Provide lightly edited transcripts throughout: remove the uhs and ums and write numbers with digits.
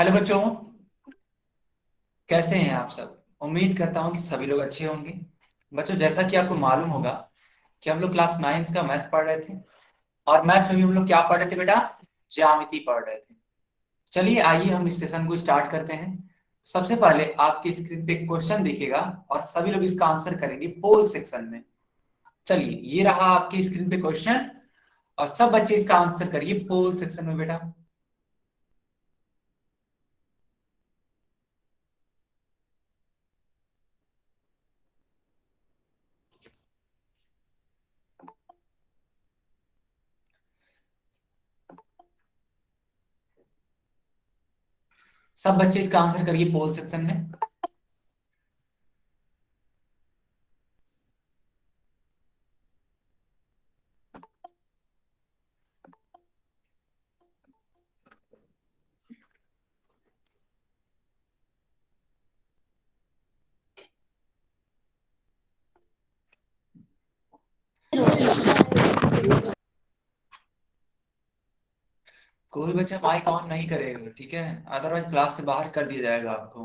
Hello बच्चों, कैसे हैं आप सब। उम्मीद करता हूं कि सभी लोग अच्छे होंगे। बच्चों, जैसा कि आपको मालूम होगा कि हम लोग क्लास 9 का मैथ पढ़ रहे थे। और मैथ्स में भी हम लोग क्या पढ़ रहे थे बेटा? ज्यामिति पढ़ रहे थे। चलिए आइए हम इस सेशन को स्टार्ट करते हैं। सबसे पहले आपकी स्क्रीन पे क्वेश्चन दिखेगा और सभी लोग इसका आंसर करेंगे पोल सेक्शन में। चलिए, ये रहा आपकी स्क्रीन पे क्वेश्चन और सब बच्चे इसका आंसर करिए पोल सेक्शन में बेटा। सब बच्चे इसका आंसर करिए पोल सेक्शन में। कोई बच्चा माइक ऑन नहीं करेगा, ठीक है? अदरवाइज क्लास से बाहर कर दिया जाएगा आपको।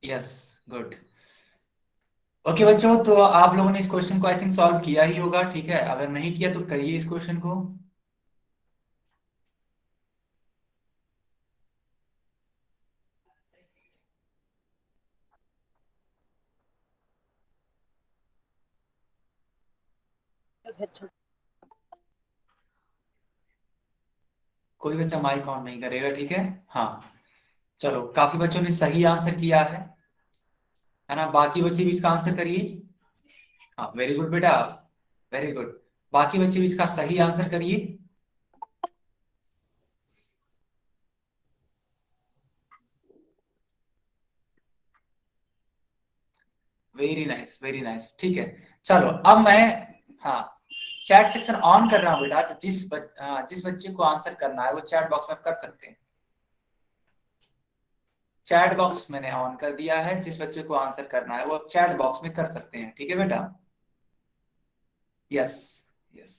Yes, good. ओके बच्चों, तो आप लोगों ने इस क्वेश्चन को आई थिंक सॉल्व किया ही होगा, ठीक है? अगर नहीं किया तो करिए इस क्वेश्चन को। कोई बच्चा माइक ऑन नहीं करेगा, ठीक है? हाँ, चलो, काफी बच्चों ने सही आंसर किया है ना? बाकी बच्चे भी इसका आंसर करिए। हाँ, वेरी गुड बेटा, वेरी गुड। बाकी बच्चे भी इसका सही आंसर करिए। वेरी नाइस, वेरी नाइस, ठीक है। चलो अब मैं, हाँ, चैट सेक्शन ऑन कर रहा हूँ बेटा। तो जिस बच्चे को आंसर करना है वो चैट बॉक्स में कर सकते हैं। चैट बॉक्स मैंने ऑन कर दिया है। जिस बच्चे को आंसर करना है वो अब चैट बॉक्स में कर सकते हैं, ठीक है बेटा? Yes, yes.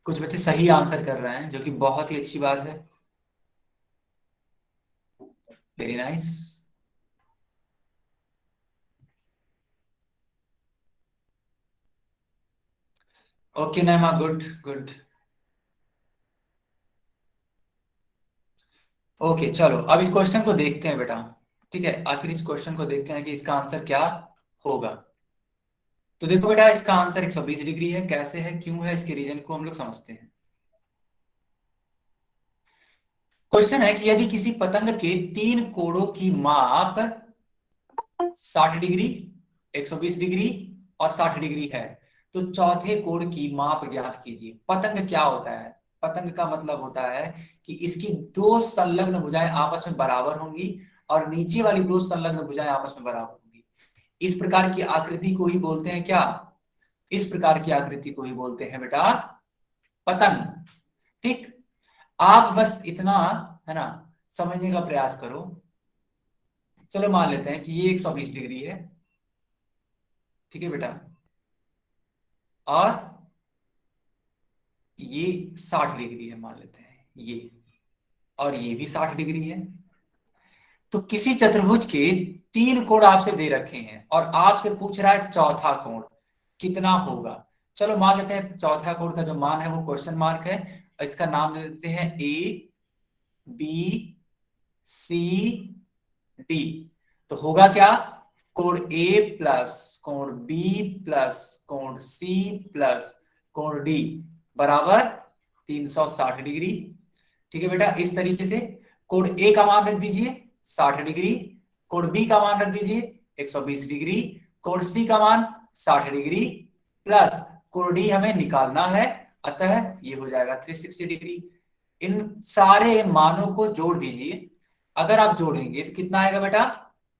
कुछ बच्चे सही आंसर कर रहे हैं जो कि बहुत ही अच्छी बात है। Very nice. Okay Naima, good good. Okay चलो, अब इस क्वेश्चन को देखते हैं बेटा। ठीक है, आखिर इस क्वेश्चन को देखते हैं कि इसका आंसर क्या होगा। तो देखो बेटा, इसका आंसर 120 डिग्री है। कैसे है, क्यों है, इसके रीजन को हम लोग समझते हैं। क्वेश्चन है कि यदि किसी पतंग के तीन कोणों की माप 60 डिग्री, 120 डिग्री और 60 डिग्री है, तो चौथे कोण की माप ज्ञात कीजिए। पतंग क्या होता है? पतंग का मतलब होता है कि इसकी दो संलग्न भुजाएं आपस में बराबर होंगी और नीचे वाली दो संलग्न भुजाएं आपस में बराबर होंगी। इस प्रकार की आकृति को ही बोलते हैं क्या? इस प्रकार की आकृति को ही बोलते हैं बेटा पतंग। ठीक। आप बस इतना, है ना, समझने का प्रयास करो। चलो मान लेते हैं कि ये 120 डिग्री है, ठीक है बेटा, और ये 60 डिग्री है मान लेते हैं ये, और ये भी 60 डिग्री है। तो किसी चतुर्भुज के तीन कोण आपसे दे रखे हैं और आपसे पूछ रहा है चौथा कोण कितना होगा। चलो मान लेते हैं चौथा कोण का जो मान है वो क्वेश्चन मार्क है। इसका नाम दे देते हैं ए, बी, सी, डी। तो होगा क्या? कोण ए प्लस कोण बी प्लस कोण सी प्लस कोण डी बराबर 360 डिग्री। ठीक है बेटा, इस तरीके से कोण ए का मान रख दीजिए 60 डिग्री, कोण बी का मान रख दीजिए 120 डिग्री, कोण सी का मान 60 डिग्री प्लस कोण डी हमें निकालना है, अतः ये हो जाएगा 360 डिग्री। इन सारे मानों को जोड़ दीजिए। अगर आप जोड़ेंगे तो कितना आएगा बेटा?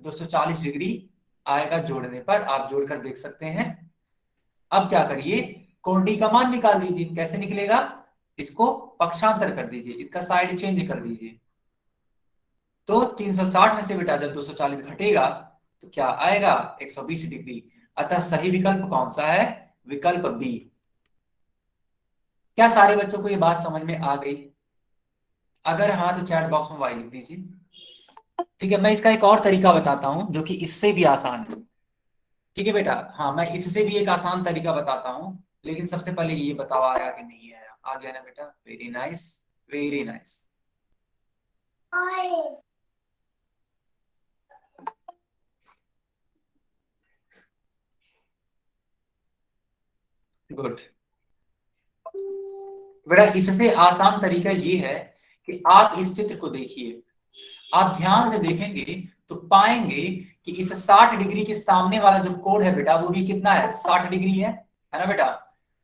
240 डिग्री आएगा। जोड़ने पर आप जोड़कर देख सकते हैं। अब क्या करिए, कोण डी का मान निकाल दीजिए। कैसे निकलेगा? इसको पक्षांतर कर दीजिए, इसका साइड चेंज कर दीजिए। तो 360 में से बेटा जब 240 घटेगा तो क्या आएगा? 120 डिग्री। अतः सही विकल्प कौन सा है? विकल्प बी। क्या सारे बच्चों को ये बात समझ में आ गई? अगर हाँ तो चैट बॉक्स में वाई लिख दीजिए। ठीक है, मैं इसका एक और तरीका बताता हूं जो कि इससे भी आसान है। ठीक है बेटा, हाँ मैं इससे भी एक आसान तरीका बताता हूँ, लेकिन सबसे पहले ये बताओ आया कि नहीं आया? आ गया ना बेटा, very nice, very nice. Good. बेटा इससे आसान तरीका ये है कि आप इस चित्र को देखिए, आप ध्यान से देखेंगे तो पाएंगे कि इस 60 डिग्री के सामने वाला जो कोण है बेटा, वो भी कितना है? 60 डिग्री है ना बेटा?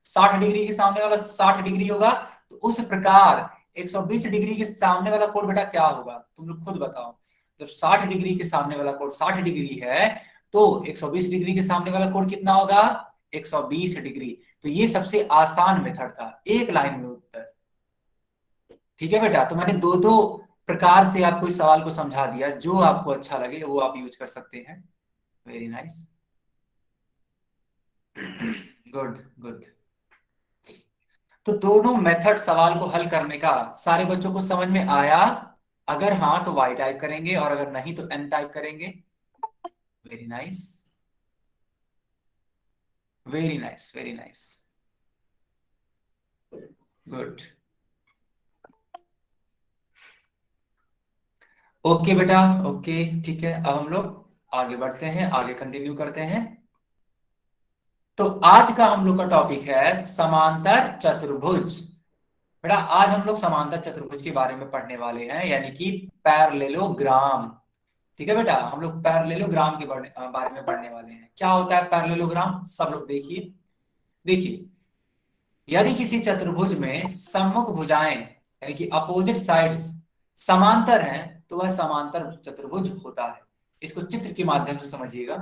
60 डिग्री के सामने वाला 60 डिग्री होगा। तो उस प्रकार 120 डिग्री के सामने वाला कोण बेटा क्या होगा? तुम लोग खुद बताओ। जब 60 डिग्री के सामने वाला कोण 60 डिग्री है, तो 120 डिग्री के सामने वाला कोण कितना होगा? 120 डिग्री। तो ये सबसे आसान मेथड था, एक लाइन में उत्तर। ठीक है बेटा, तो मैंने दो दो प्रकार से आपको इस सवाल को समझा दिया, जो आपको अच्छा लगे वो आप यूज कर सकते हैं। Very nice, good good. तो दोनों मेथड सवाल को हल करने का सारे बच्चों को समझ में आया? अगर हाँ तो वाई टाइप करेंगे, और अगर नहीं तो एन टाइप करेंगे। Very nice, very nice, very nice, good. Okay बेटा, ओके। ठीक है, अब हम लोग आगे बढ़ते हैं, आगे कंटिन्यू करते हैं। तो आज का हम लोग का टॉपिक है समांतर चतुर्भुज। बेटा आज हम लोग समांतर चतुर्भुज के बारे में पढ़ने वाले हैं, यानी कि पैरेललोग्राम। ठीक है बेटा, हम लोग पैरेललोग्राम के बारे में पढ़ने वाले हैं। क्या होता है पैरेललोग्राम? सब लोग देखिए, देखिए, यदि किसी चतुर्भुज में सम्मुख भुजाएं यानी कि अपोजिट साइड्स समांतर हैं, तो वह समांतर चतुर्भुज होता है। इसको चित्र के माध्यम से समझिएगा।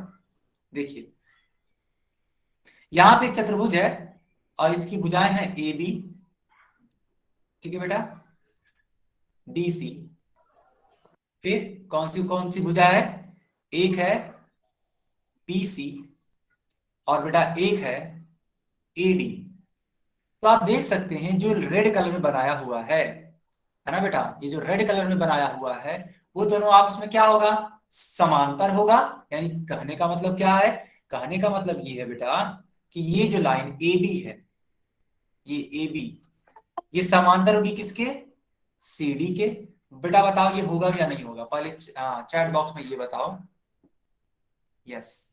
देखिए, यहां पे एक चतुर्भुज है और इसकी भुजाएं हैं ए बी। ठीक है बेटा, डी सी। फिर कौन सी भुजा है? एक है बी सी, और बेटा एक है ए डी। तो आप देख सकते हैं जो रेड कलर में बनाया हुआ है ना बेटा, ये जो रेड कलर में बनाया हुआ है, वो दोनों आपस में क्या होगा? समांतर होगा। यानी कहने का मतलब क्या है? कहने का मतलब ये है बेटा कि ये जो लाइन ए बी है, ये ए बी, ये समांतर होगी किसके? सी डी के। बेटा बताओ ये होगा या नहीं होगा? पहले चैट बॉक्स में ये बताओ। यस,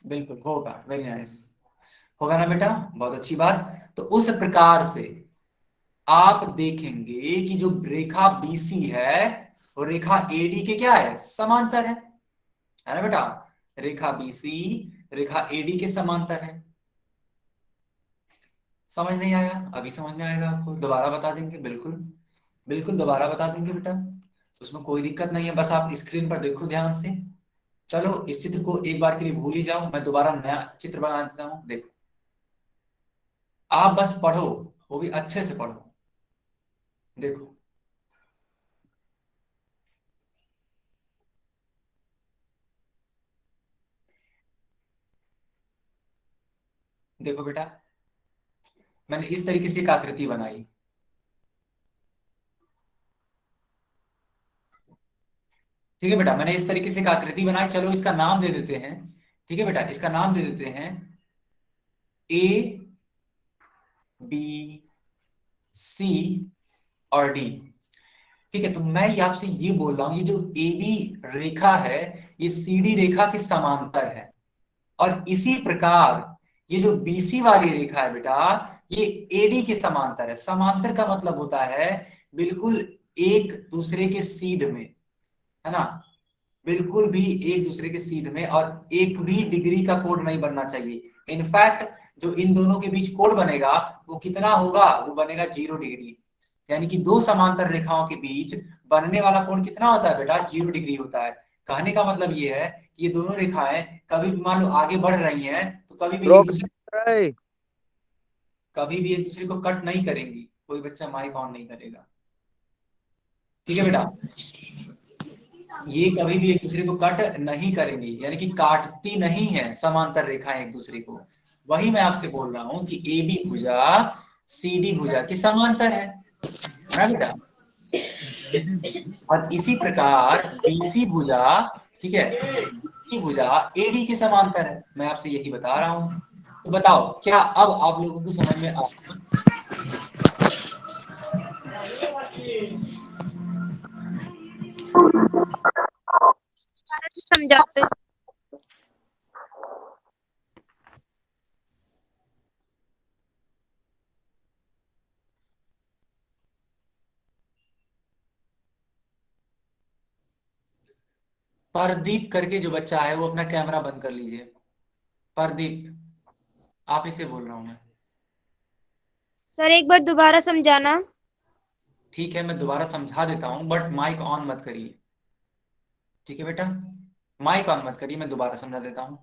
बिल्कुल होगा, वेरी नाइस। होगा ना बेटा, बहुत अच्छी बात। तो उस प्रकार से आप देखेंगे कि जो रेखा बीसी है, वो रेखा एडी के क्या है? समांतर है ना बेटा? रेखा बीसी रेखा एडी के समांतर है। समझ नहीं आया? अभी समझ में आएगा आपको, दोबारा बता देंगे, बिल्कुल बिल्कुल दोबारा बता देंगे बेटा, उसमें कोई दिक्कत नहीं है। बस आप स्क्रीन पर देखो ध्यान से। चलो इस चित्र को एक बार के लिए भूल ही जाओ, मैं दोबारा नया चित्र बना देता हूं, देखो। आप बस पढ़ो, वो भी अच्छे से पढ़ो। देखो, देखो बेटा, मैंने इस तरीके से एक आकृति बनाई। ठीक है बेटा, मैंने इस तरीके से एक आकृति बनाई। चलो इसका नाम दे देते हैं। ठीक है बेटा, इसका नाम दे देते हैं ए बी सी और डी। ठीक है, तो मैं ये आपसे ये बोल रहा हूं, ये जो ए बी रेखा है, ये सी डी रेखा के समांतर है। और इसी प्रकार ये जो बीसी वाली रेखा है बेटा, ये एडी के समांतर है। समांतर का मतलब होता है बिल्कुल एक दूसरे के सीध में, है ना? बिल्कुल भी एक दूसरे के सीध में, और एक भी डिग्री का कोण नहीं बनना चाहिए। इनफैक्ट जो इन दोनों के बीच कोण बनेगा, वो कितना होगा? वो बनेगा 0 डिग्री। यानी कि दो समांतर रेखाओं के बीच बनने वाला कोण कितना होता है बेटा? 0 डिग्री होता है। कहने का मतलब ये है कि ये दोनों रेखाएं कभी भी मान लो आगे बढ़ रही हैं, तो कभी भी एक दूसरे को कट नहीं करेंगी। कोई बच्चा माइक ऑन नहीं करेगा। ठीक है बेटा, ये कभी भी एक दूसरे को कट नहीं करेंगी, यानी कि काटती नहीं है समांतर रेखाएं एक दूसरे को। वही मैं आपसे बोल रहा हूं कि ए बी भुजा सी डी भुजा के समांतर है ना बेटा। और इसी प्रकार बीसी भुजा, ठीक है, बीसी भुजा एडी के समांतर है। मैं आपसे यही बता रहा हूं। तो बताओ क्या अब आप लोगों को समझ में आ। समझाते। परदीप करके जो बच्चा है वो अपना कैमरा बंद कर लीजिए। परदीप, आप इसे बोल रहा हूं मैं। सर एक बार दोबारा समझाना। ठीक है, मैं दोबारा समझा देता हूं, बट माइक ऑन मत करिए। ठीक है बेटा, माइक ऑन मत करिए, मैं दोबारा समझा देता हूं।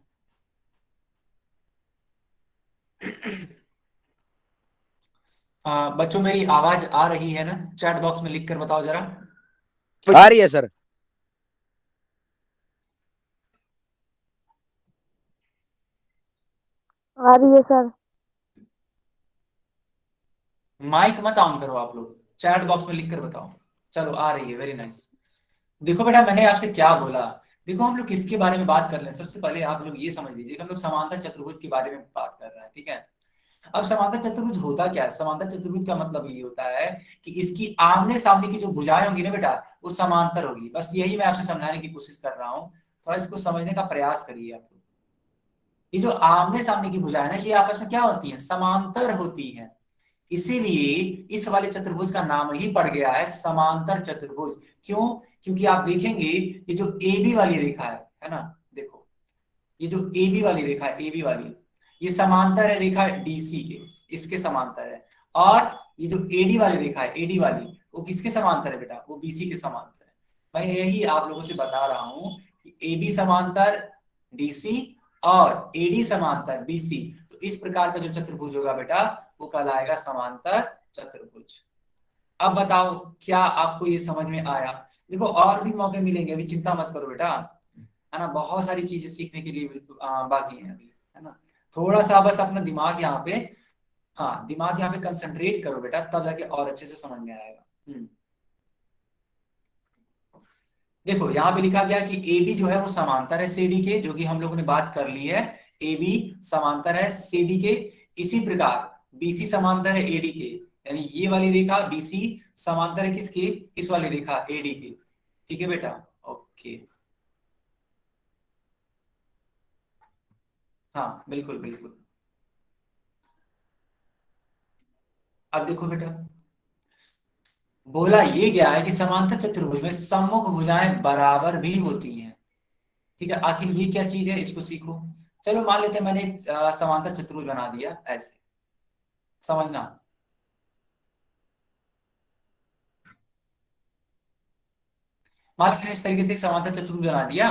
बच्चों मेरी आवाज आ रही है ना? चैट बॉक्स में लिख कर बताओ जरा। आ रही है सर। आ रही है सर। माइक मत ऑन करो आप लोग, चैट बॉक्स में लिख कर बताओ। चलो आ रही है, वेरी नाइस। देखो बेटा मैंने आपसे क्या बोला। देखो हम लोग किसके बारे में बात कर रहे हैं, सबसे पहले आप लोग ये समझ लीजिए कि हम लोग समांतर चतुर्भुज के बारे में बात कर रहे हैं, ठीक है। अब समांतर चतुर्भुज होता क्या है? समांतर चतुर्भुज का मतलब ये होता है कि इसकी आमने सामने की जो भुजाएं होंगी ना बेटा, वो समांतर होगी। बस यही मैं आपसे समझाने की कोशिश कर रहा हूँ, थोड़ा इसको समझने का प्रयास करिए आप लोग। ये जो आमने सामने की भुजाएं ना, ये आपस में क्या होती हैं? समांतर होती हैं। इसीलिए इस वाले चतुर्भुज का नाम ही पड़ गया है समांतर चतुर्भुज। क्यों? क्योंकि आप देखेंगे ये जो ए बी वाली रेखा है ना, देखो ये जो ए बी वाली रेखा है, ए बी वाली, ये समांतर है रेखा डीसी के, इसके समांतर है। और ये जो एडी वाली रेखा है, एडी वाली, वो किसके समांतर है बेटा? वो बीसी के समांतर है। मैं यही आप लोगों से बता रहा हूं कि ए बी समांतर डीसी और एडी समांतर बीसी, तो इस प्रकार का जो चतुर्भुज होगा बेटा, वो कहलाएगा समांतर चतुर्भुज। अब बताओ क्या आपको ये समझ में आया? देखो और भी मौके मिलेंगे, अभी चिंता मत करो बेटा, है ना। बहुत सारी चीजें सीखने के लिए बाकी है अभी, है ना। थोड़ा सा बस अपना दिमाग यहाँ पे, हाँ दिमाग यहाँ पे कंसंट्रेट करो बेटा, तब जाके और अच्छे से समझ में आएगा। देखो यहाँ पे लिखा गया कि ए बी जो है वो समांतर है सीडी के, जो कि हम लोगों ने बात कर ली है। ए बी समांतर है सीडी के। इसी प्रकार बीसी समांतर है एडी के, यानी ये वाली रेखा बीसी समांतर है किसके? इस वाली रेखा एडी के। ठीक है बेटा, ओके। हाँ बिल्कुल बिल्कुल। अब देखो बेटा, बोला ये गया है कि समांतर चतुर्भुज में सम्मुख भुजाएं बराबर भी होती हैं। ठीक है, आखिर ये क्या चीज है, इसको सीखो। चलो मान लेते हैं मैंने एक समांतर चतुर्भुज बना दिया ऐसे, समझना। मान लेते हैं इस तरीके से एक समांतर चतुर्भुज बना दिया,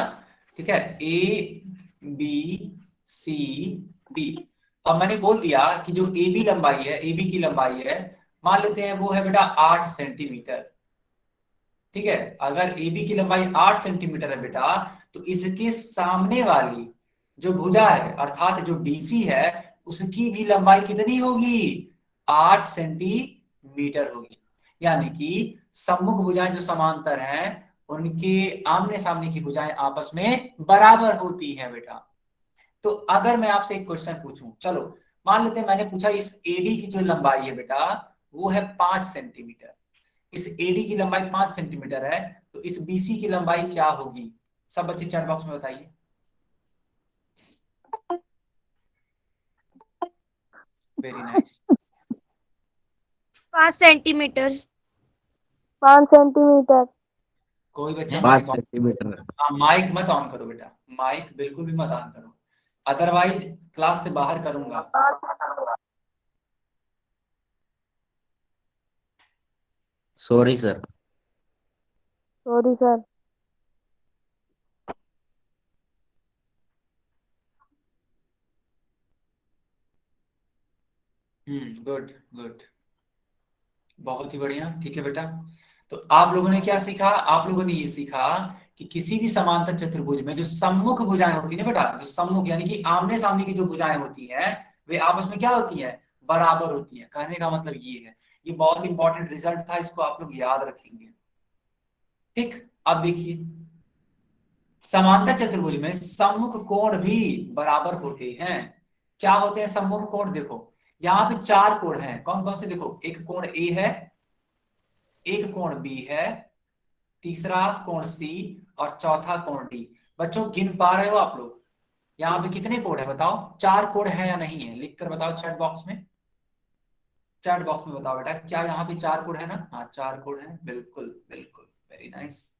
ठीक है, ए बी सी डी। अब मैंने बोल दिया कि जो ए बी लंबाई है, ए बी की लंबाई है, मान लेते हैं वो है बेटा 8 सेंटीमीटर। ठीक है, अगर ए बी की लंबाई 8 सेंटीमीटर है बेटा, तो इसके सामने वाली जो भुजा है अर्थात जो डीसी है, उसकी भी लंबाई कितनी होगी? 8 सेंटीमीटर होगी। यानी कि सम्मुख भुजाएं जो समांतर हैं, उनके आमने सामने की भुजाएं आपस में बराबर होती हैं बेटा। तो अगर मैं आपसे एक क्वेश्चन पूछूं, चलो मान लेते हैं मैंने पूछा इस एडी की जो लंबाई है बेटा, वो है 5 सेंटीमीटर। इस एडी की लंबाई 5 सेंटीमीटर है, तो इस बीसी की लंबाई क्या होगी? सब बच्चे चैट बॉक्स में बताइए। Very nice. 5 सेंटीमीटर। 5 सेंटीमीटर। कोई बच्चा पांच माइक ऑन, सेंटीमीटर हाँ माइक मत ऑन करो बेटा, माइक बिल्कुल भी मत ऑन करो, अदरवाइज क्लास से बाहर करूंगा। Sorry sir. Sorry sir. Good good, बहुत ही बढ़िया। ठीक है बेटा, तो आप लोगों ने क्या सीखा? आप लोगों ने ये सीखा कि किसी भी समांतर चतुर्भुज में जो सम्मुख भुजाएं होती है ना बेटा, जो सम्मुख यानी कि आमने सामने की जो भुजाएं होती हैं वे आपस में क्या होती है, बराबर होती है। कहने का मतलब ये है, ये बहुत इंपॉर्टेंट रिजल्ट था, इसको आप लोग याद रखेंगे। ठीक, अब देखिए समांतर चतुर्भुज में सम्मुख कोण भी बराबर होते हैं। क्या होते हैं सम्मुख कोण, देखो यहाँ पे चार कोण हैं, कौन कौन से, देखो एक कोण ए है, एक कोण बी है, तीसरा कोण सी और चौथा कोण डी। बच्चों गिन पा रहे हो आप लोग यहाँ पे कितने कोण है, बताओ चार कोण है या नहीं है, लिखकर बताओ चैट बॉक्स में, चैट बॉक्स में बताओ बेटा, क्या यहाँ पे चार कोण है ना, हाँ चार कोण है, बिल्कुल बिल्कुल, वेरी नाइस,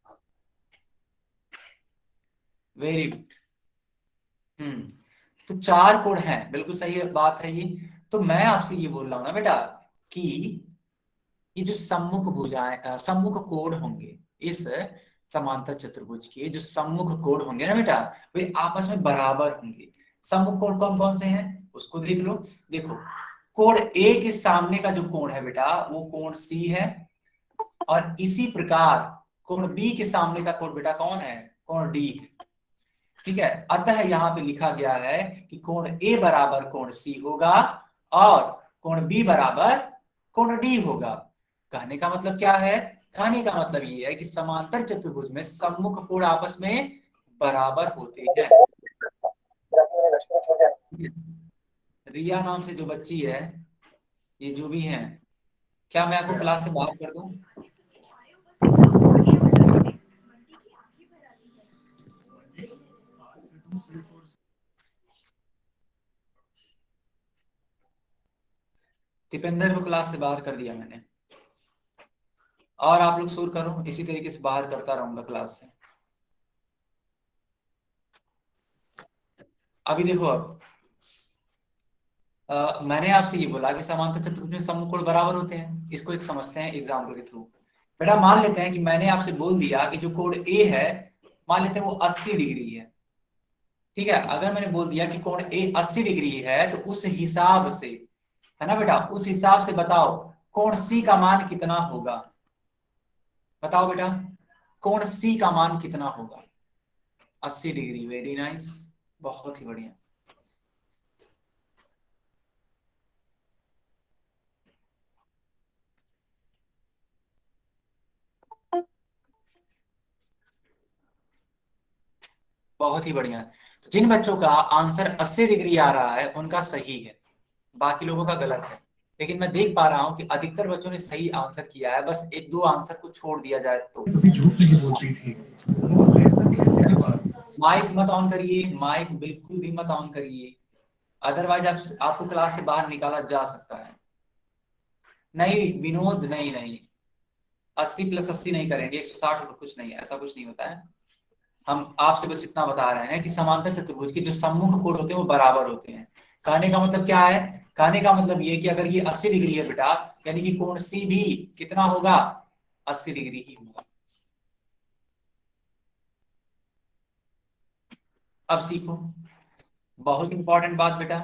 वेरी गुड। तो चार कोण है, बिल्कुल सही बात है ये। तो मैं आपसे ये बोल रहा हूं ना बेटा कि ये जो सम्मुख भुजाएं सम्मुख कोण होंगे इस समांतर चतुर्भुज के, जो सम्मुख कोण होंगे ना बेटा, वे आपस में बराबर होंगे। सम्मुख कोण कौन कौन से हैं उसको देख लो। देखो कोण ए के सामने का जो कोण है बेटा वो कोण सी है, और इसी प्रकार कोण बी के सामने का कोण बेटा कौन है, कोण डी है। ठीक है, अतः यहाँ पे लिखा गया है कि कोण ए बराबर कोण सी होगा और कोण बी बराबर कोण डी होगा। कहने का मतलब क्या है, कहने का मतलब ये है कि समांतर चतुर्भुज में सम्मुख कोण आपस में बराबर होते हैं। रिया नाम से जो बच्ची है, ये जो भी है, क्या मैं आपको क्लास से बात कर दूं? दीपेंद्र को क्लास से बाहर कर दिया मैंने, और आप लोग शुरू करो, इसी तरीके से बाहर करता रहूंगा क्लास से। अभी देखो अब मैंने आपसे ये बोला कि समांतर चतुर्भुज में सम्मुख कोण बराबर होते हैं, इसको एक समझते हैं एग्जाम्पल के थ्रू। बेटा मान लेते हैं कि मैंने आपसे बोल दिया कि जो कोण ए है मान लेते हैं वो 80 डिग्री है। ठीक है, अगर मैंने बोल दिया कि कोण ए 80 डिग्री है तो उस हिसाब से, है ना बेटा, उस हिसाब से बताओ कोण सी का मान कितना होगा। बताओ बेटा कोण सी का मान कितना होगा, 80 डिग्री, वेरी नाइस, बहुत ही बढ़िया। बहुत ही बढ़िया। तो जिन बच्चों का आंसर 80 डिग्री आ रहा है उनका सही है, बाकी लोगों का गलत है। लेकिन मैं देख पा रहा हूं कि अधिकतर बच्चों ने सही आंसर किया है, बस एक दो आंसर को छोड़ दिया जाए तो। माइक मत ऑन करिए, माइक बिल्कुल भी मत ऑन करिए, अदरवाइज आपको क्लास से बाहर निकाला जा सकता है। नहीं विनोद, नहीं नहीं, 80+80 नहीं करेंगे, 160 कुछ नहीं है, ऐसा कुछ नहीं होता है। हम आपसे बस इतना बता रहे हैं कि समांतर चतुर्भुज के जो सम्मुख कोण होते हैं वो बराबर होते हैं। कहने का मतलब क्या है, कहने का मतलब ये कि अगर ये 80 डिग्री है बेटा, यानी कि कोण सी भी कितना होगा, 80 डिग्री ही होगा। अब सीखो, बहुत इंपॉर्टेंट बात बेटा,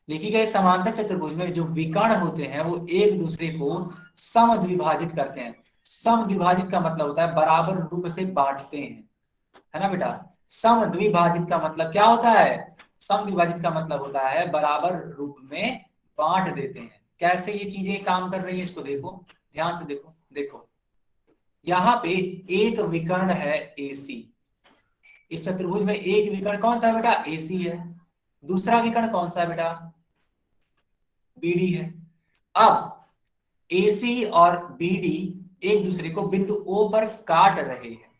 लिखी गई समांतर चतुर्भुज में जो विकर्ण होते हैं वो एक दूसरे को समद्विभाजित करते हैं। समद्विभाजित का मतलब होता है बराबर रूप से बांटते हैं, है ना बेटा। समद्विभाजित का मतलब क्या होता है, समद्विभाजित का मतलब होता है बराबर रूप में बांट देते हैं। कैसे ये चीजें काम कर रही है इसको देखो, ध्यान से देखो। देखो यहाँ पे एक विकर्ण है AC, इस चतुर्भुज में एक विकर्ण कौन सा है बेटा, AC है। दूसरा विकर्ण कौन सा है बेटा, BD है। अब AC और BD एक दूसरे को बिंदु O पर काट रहे हैं,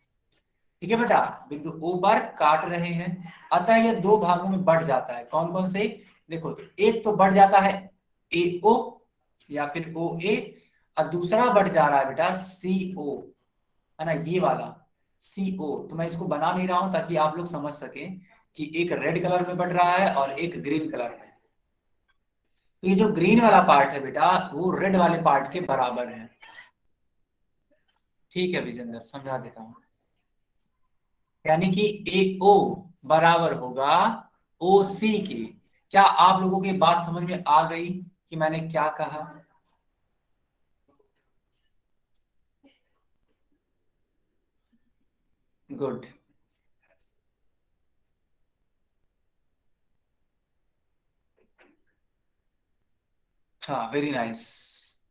ठीक है बेटा, बिंदु O पर काट रहे हैं, अतः यह दो भागों में बढ़ जाता है। कौन कौन से, देखो तो एक तो बढ़ जाता है AO या फिर OA, और दूसरा बढ़ जा रहा है बेटा CO, है ना, ये वाला CO। तो मैं इसको बना नहीं रहा हूं ताकि आप लोग समझ सकें कि एक रेड कलर में बढ़ रहा है और एक ग्रीन कलर में। तो ये जो ग्रीन वाला पार्ट है बेटा वो रेड वाले पार्ट के बराबर है। ठीक है विजेंद्र, समझा देता हूं, यानी कि AO बराबर होगा OC के। क्या आप लोगों की बात समझ में आ गई कि मैंने क्या कहा? गुड, हाँ वेरी नाइस।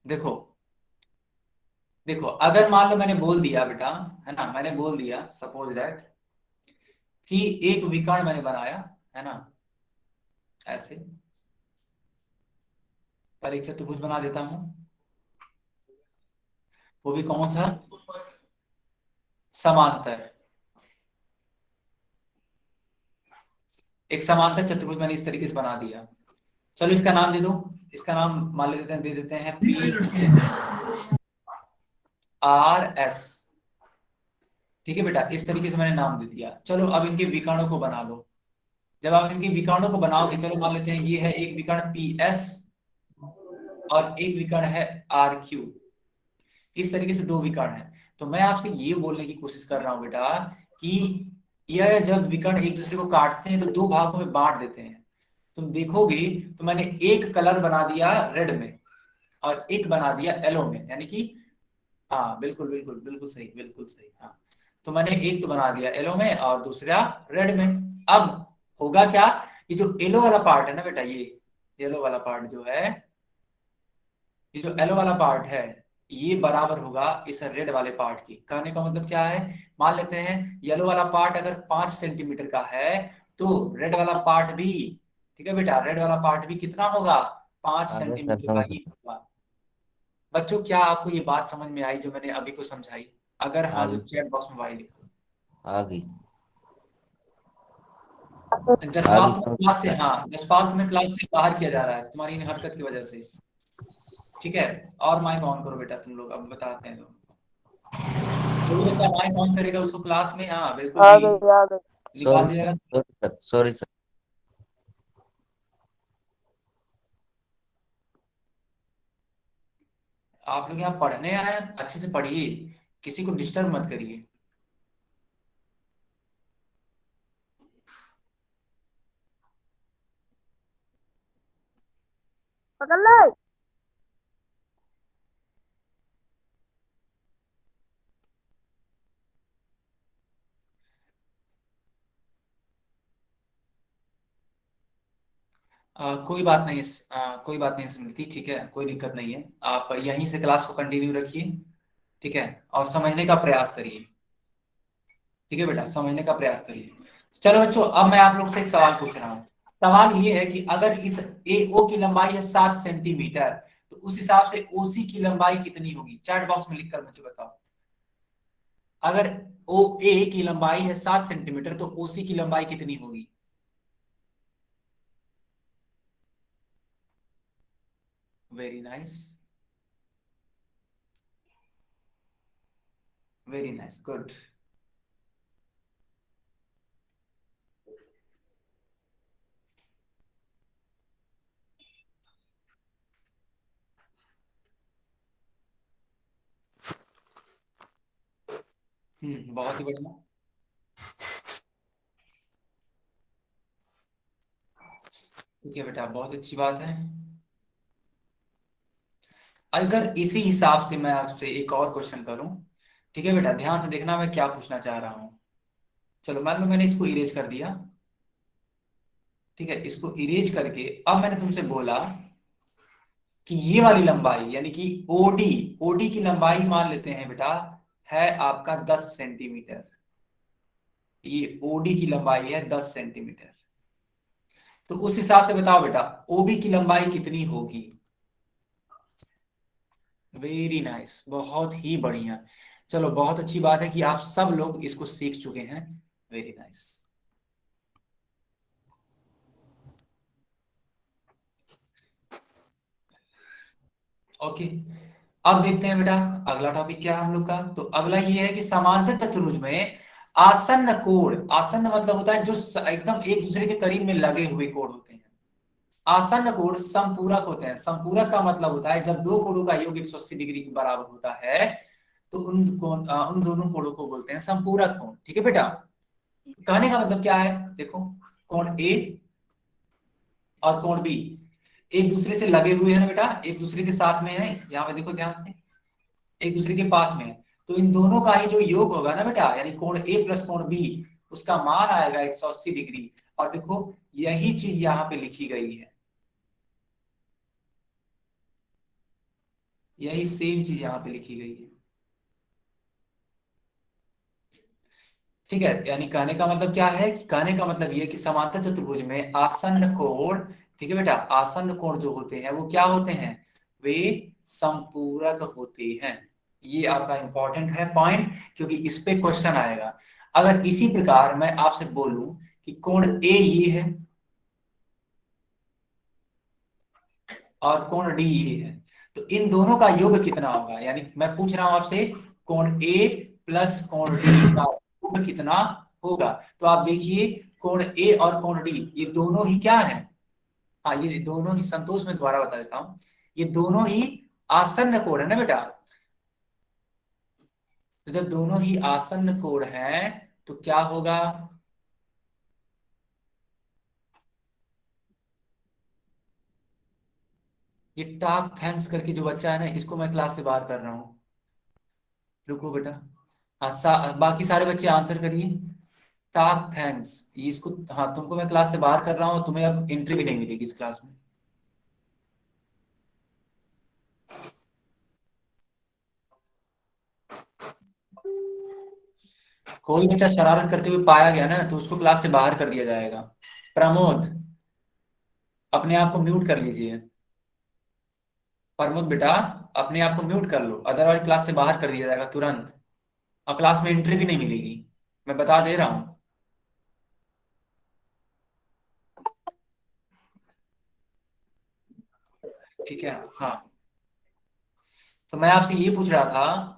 देखो देखो, अगर मान लो मैंने बोल दिया बेटा, है ना, मैंने बोल दिया सपोज दैट कि एक विकर्ण मैंने बनाया, है ना, ऐसे, पहले एक चतुर्भुज बना देता हूं, वो भी कौन सा, समांतर। एक समांतर चतुर्भुज मैंने इस तरीके से बना दिया। चलो इसका नाम दे दो, इसका नाम मान लेते हैं, दे देते हैं PRS। ठीक है बेटा, इस तरीके से मैंने नाम दे दिया। चलो अब इनके विकर्णों को बना लो। जब आप इनके विकर्णों को बनाओगे, चलो मान लेते हैं ये है एक विकर्ण PS और एक विकर्ण है RQ। इस तरीके से दो विकर्ण है। तो मैं आपसे ये बोलने की कोशिश कर रहा हूं बेटा कि यह जब विकर्ण एक दूसरे को काटते हैं तो दो भागों में बांट देते हैं। तुम देखोगे तो मैंने एक कलर बना दिया रेड में और एक बना दिया येलो में, यानी कि हाँ बिल्कुल बिल्कुल बिल्कुल सही, बिल्कुल सही। हाँ, तो मैंने एक तो बना दिया येलो में और दूसरा रेड में। अब होगा क्या, ये जो येलो वाला पार्ट है ना बेटा, ये येलो वाला पार्ट जो है, ये जो येलो वाला पार्ट है, ये बराबर होगा इस रेड वाले पार्ट की। कहने का मतलब क्या है, मान लेते हैं येलो वाला पार्ट अगर 5 सेंटीमीटर का है तो रेड वाला पार्ट भी, ठीक है बेटा, रेड वाला पार्ट भी कितना होगा, पांच आगे सर सेंटीमीटर का समझ ही होगा। बच्चों क्या आपको ये बात समझ में आई जो मैंने अभी को समझाई? अगर आ हाँ तो गई चैट बॉक्स में वाई लिखो। आ गई आ जसपाल गई तुम्हें समझ क्लास से, सर। हाँ जसपाल तुम्हें क्लास से बाहर किया जा रहा है तुम्हारी इन हरकत की वजह से। ठीक है, और माइक ऑन करो बेटा तुम लोग, अब बताते हैं तुम। जो भी बच्चा माइक ऑन करेगा उसको क्लास में, हाँ बिल्कुल आ भी गई आ गई। निकाल सॉरी दिया सर जाएगा। Sorry sir sorry sir. आप लोग यहाँ पढ़ने आए हैं, अच्छे से पढ़िए, किसी को डिस्टर्ब मत करिए। पकड़ ले। कोई बात नहीं, कोई बात नहीं स्मृति, ठीक है, कोई दिक्कत नहीं है। आप यहीं से क्लास को कंटिन्यू रखिए, ठीक है, और समझने का प्रयास करिए। ठीक है बेटा, समझने का प्रयास करिए। चलो बच्चों, अब मैं आप लोग से एक सवाल पूछ रहा हूँ। सवाल ये है कि अगर इस AO की लंबाई है 7 सेंटीमीटर, तो उस हिसाब से OC की लंबाई कितनी होगी? चैट बॉक्स में लिखकर मुझे बताओ। अगर OA की लंबाई है 7 सेंटीमीटर तो OC की लंबाई कितनी होगी? Very nice, very nice, good. बहुत ही बढ़िया। ठीक है बेटा, बहुत अच्छी बात है। अगर इसी हिसाब से मैं आपसे एक और क्वेश्चन करूं, ठीक है बेटा, ध्यान से देखना मैं क्या पूछना चाह रहा हूं। चलो मान लो मैंने इसको इरेज कर दिया, ठीक है, इसको इरेज करके अब मैंने तुमसे बोला कि ये वाली लंबाई यानी कि ओडी, ओडी की लंबाई मान लेते हैं बेटा है आपका 10 सेंटीमीटर। ये ओडी की लंबाई है 10 सेंटीमीटर। तो उस हिसाब से बताओ बेटा ओबी की लंबाई कितनी होगी? वेरी नाइस, बहुत ही बढ़िया। चलो बहुत अच्छी बात है कि आप सब लोग इसको सीख चुके हैं। Very nice. ओके, अब देखते हैं बेटा अगला टॉपिक क्या है हम लोग का। तो अगला ये है कि समांतर चतुर्भुज में आसन्न कोण, आसन्न मतलब होता है जो एकदम एक दूसरे के करीब में लगे हुए कोण होते हैं। आसन्न कोण संपूरक होते हैं। संपूरक का मतलब होता है जब दो कोणों का योग 180 डिग्री के बराबर होता है तो उन दोनों कोणों को बोलते हैं संपूरक कोण। ठीक है बेटा, कहने का मतलब क्या है, देखो कोण ए और कोण बी एक दूसरे से लगे हुए हैं ना बेटा, एक दूसरे के साथ में है, यहाँ पे देखो ध्यान से, एक दूसरे के पास में है। तो इन दोनों का ही जो योग होगा ना बेटा, यानी कोण ए प्लस कोण बी, उसका मान आएगा 180 डिग्री। और देखो यही चीज यहाँ पे लिखी गई है, यही सेम चीज यहाँ पे लिखी गई है। ठीक है, यानी कहने का मतलब क्या है, कि कहने का मतलब ये है कि समांतर चतुर्भुज में आसन्न कोण, ठीक है बेटा, आसन्न कोण जो होते हैं वो क्या होते हैं, वे संपूरक होते हैं। ये आपका इंपॉर्टेंट है पॉइंट, क्योंकि इस पे क्वेश्चन आएगा। अगर इसी प्रकार मैं आपसे बोलूं कि कोण ए ये है और कोण डी ये है, तो इन दोनों का योग कितना होगा, यानी मैं पूछ रहा हूं आपसे कोण ए प्लस कोण डी का योग कितना होगा। तो आप देखिए, कोण ए और कोण डी ये दोनों ही क्या है, हाँ ये दोनों ही, संतोष में दोबारा बता देता हूं, ये दोनों ही आसन्न कोण है ना बेटा। तो जब दोनों ही आसन्न कोण है तो क्या होगा, ये टाक थैंक्स करके जो बच्चा है ना, इसको मैं क्लास से बाहर कर रहा हूँ। रुको बेटा, हाँ बाकी सारे बच्चे आंसर करिए। टाक थैंक्स, ये इसको, हाँ तुमको मैं क्लास से बाहर कर रहा हूँ, तुम्हें अब एंट्री भी नहीं मिलेगी इस क्लास में। कोई बच्चा शरारत करते हुए पाया गया ना, तो उसको क्लास से बाहर कर दिया जाएगा। प्रमोद, अपने आप को म्यूट कर लीजिए। प्रमोद बेटा, अपने आप को म्यूट कर लो, अदरवाइज क्लास से बाहर कर दिया जाएगा तुरंत, और क्लास में एंट्री भी नहीं मिलेगी, मैं बता दे रहा हूँ। ठीक है, हाँ। तो मैं आपसे ये पूछ रहा था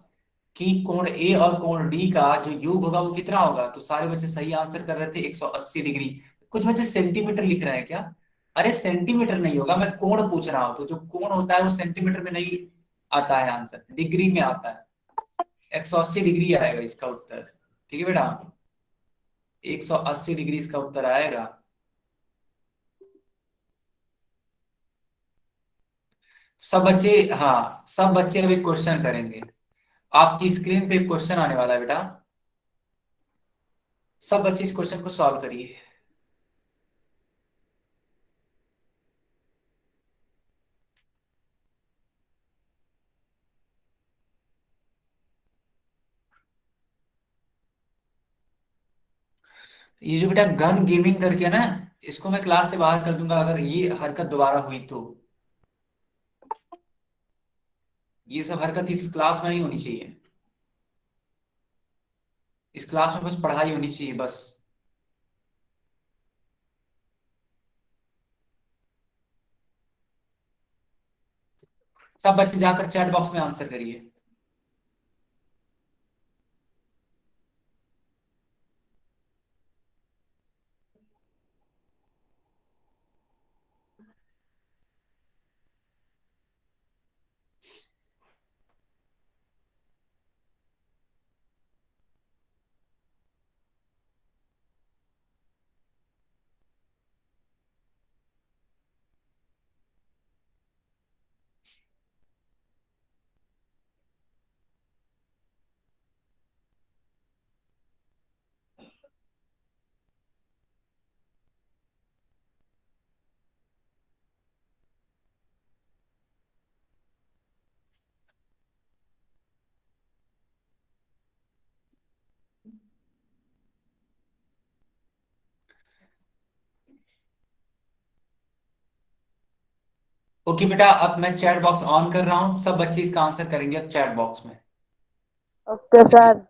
कि कोण ए और कोण डी का जो योग होगा वो कितना होगा, तो सारे बच्चे सही आंसर कर रहे थे 180 डिग्री। कुछ बच्चे सेंटीमीटर लिख रहे हैं क्या, अरे सेंटीमीटर नहीं होगा, मैं कोण पूछ रहा हूं, तो जो कोण होता है वो सेंटीमीटर में नहीं आता है, आंसर डिग्री में आता है। 180 डिग्री आएगा इसका उत्तर। ठीक है बेटा, 180 डिग्री इसका उत्तर आएगा। सब बच्चे, हाँ सब बच्चे अभी क्वेश्चन करेंगे। आपकी स्क्रीन पे एक क्वेश्चन आने वाला है बेटा, सब बच्चे इस क्वेश्चन को सॉल्व करिए। ये जो बेटा गन गेमिंग करके ना, इसको मैं क्लास से बाहर कर दूंगा अगर ये हरकत दोबारा हुई तो। ये सब हरकत इस क्लास में नहीं होनी चाहिए, इस क्लास में बस पढ़ाई होनी चाहिए बस। सब बच्चे जाकर चैट बॉक्स में आंसर करिए। ओके बेटा, अब मैं चैट बॉक्स ऑन कर रहा हूँ, सब बच्चे इसका आंसर करेंगे अब चैट बॉक्स में। ओके चलिए, सर।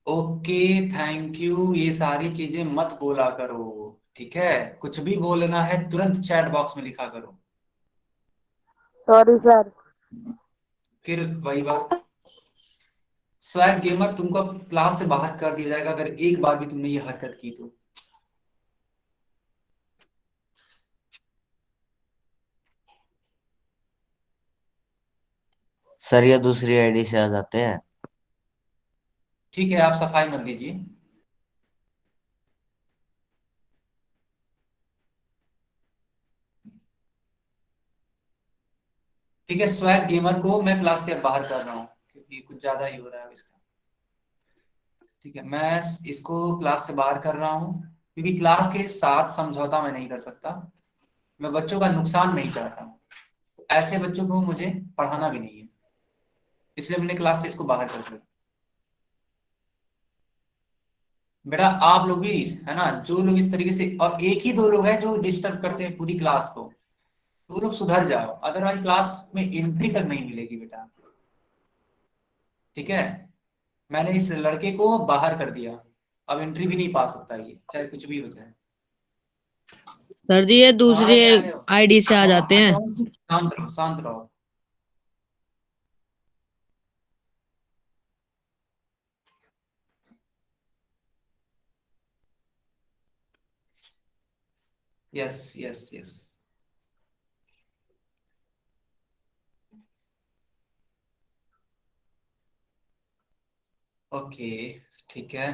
ओके, थैंक यू, ये सारी चीजें मत बोला करो, ठीक है, कुछ भी बोलना है तुरंत चैट बॉक्स में लिखा करो। Sorry sir. फिर वही बात, स्वैग गेमर तुमको अब क्लास से बाहर कर दिया जाएगा अगर एक बार भी तुमने ये हरकत की तो। सर ये दूसरी आईडी से आ जाते हैं। ठीक है, आप सफाई मत दीजिए। ठीक है, स्वैग गेमर को मैं क्लास से बाहर कर रहा हूँ, क्योंकि कुछ ज्यादा ही हो रहा है इसका। ठीक है, मैं इसको क्लास से बाहर कर रहा हूँ, क्योंकि क्लास के साथ समझौता मैं नहीं कर सकता, मैं बच्चों का नुकसान नहीं चाहता हूँ। ऐसे बच्चों को मुझे पढ़ाना भी नहीं है, इसलिए मैंने क्लास से इसको बाहर कर दिया। बेटा आप लोग भी है ना, जो लोग इस तरीके से, और एक ही दो लोग हैं जो डिस्टर्ब करते हैं पूरी क्लास को, तो वो लोग सुधर जाओ, अदरवाइज क्लास में एंट्री तक नहीं मिलेगी बेटा। ठीक है, मैंने इस लड़के को बाहर कर दिया, अब एंट्री भी नहीं पा सकता ये, चाहे कुछ भी हो जाए। सर जी ये दूसरी आईडी से आ जाते हैं। शांत रहो, शांत रहो। Yes yes yes. ओके, ठीक है।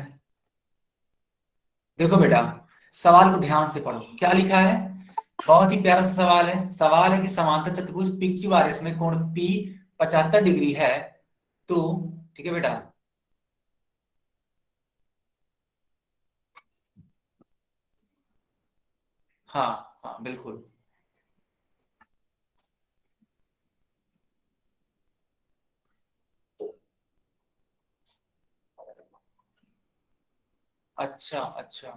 देखो बेटा, सवाल को ध्यान से पढ़ो, क्या लिखा है। बहुत ही प्यारा सा सवाल है कि समांतर चतुर्भुज पी क्यू आर एस में कोण पी 75 डिग्री है, तो ठीक है बेटा। हाँ हाँ बिल्कुल। अच्छा अच्छा,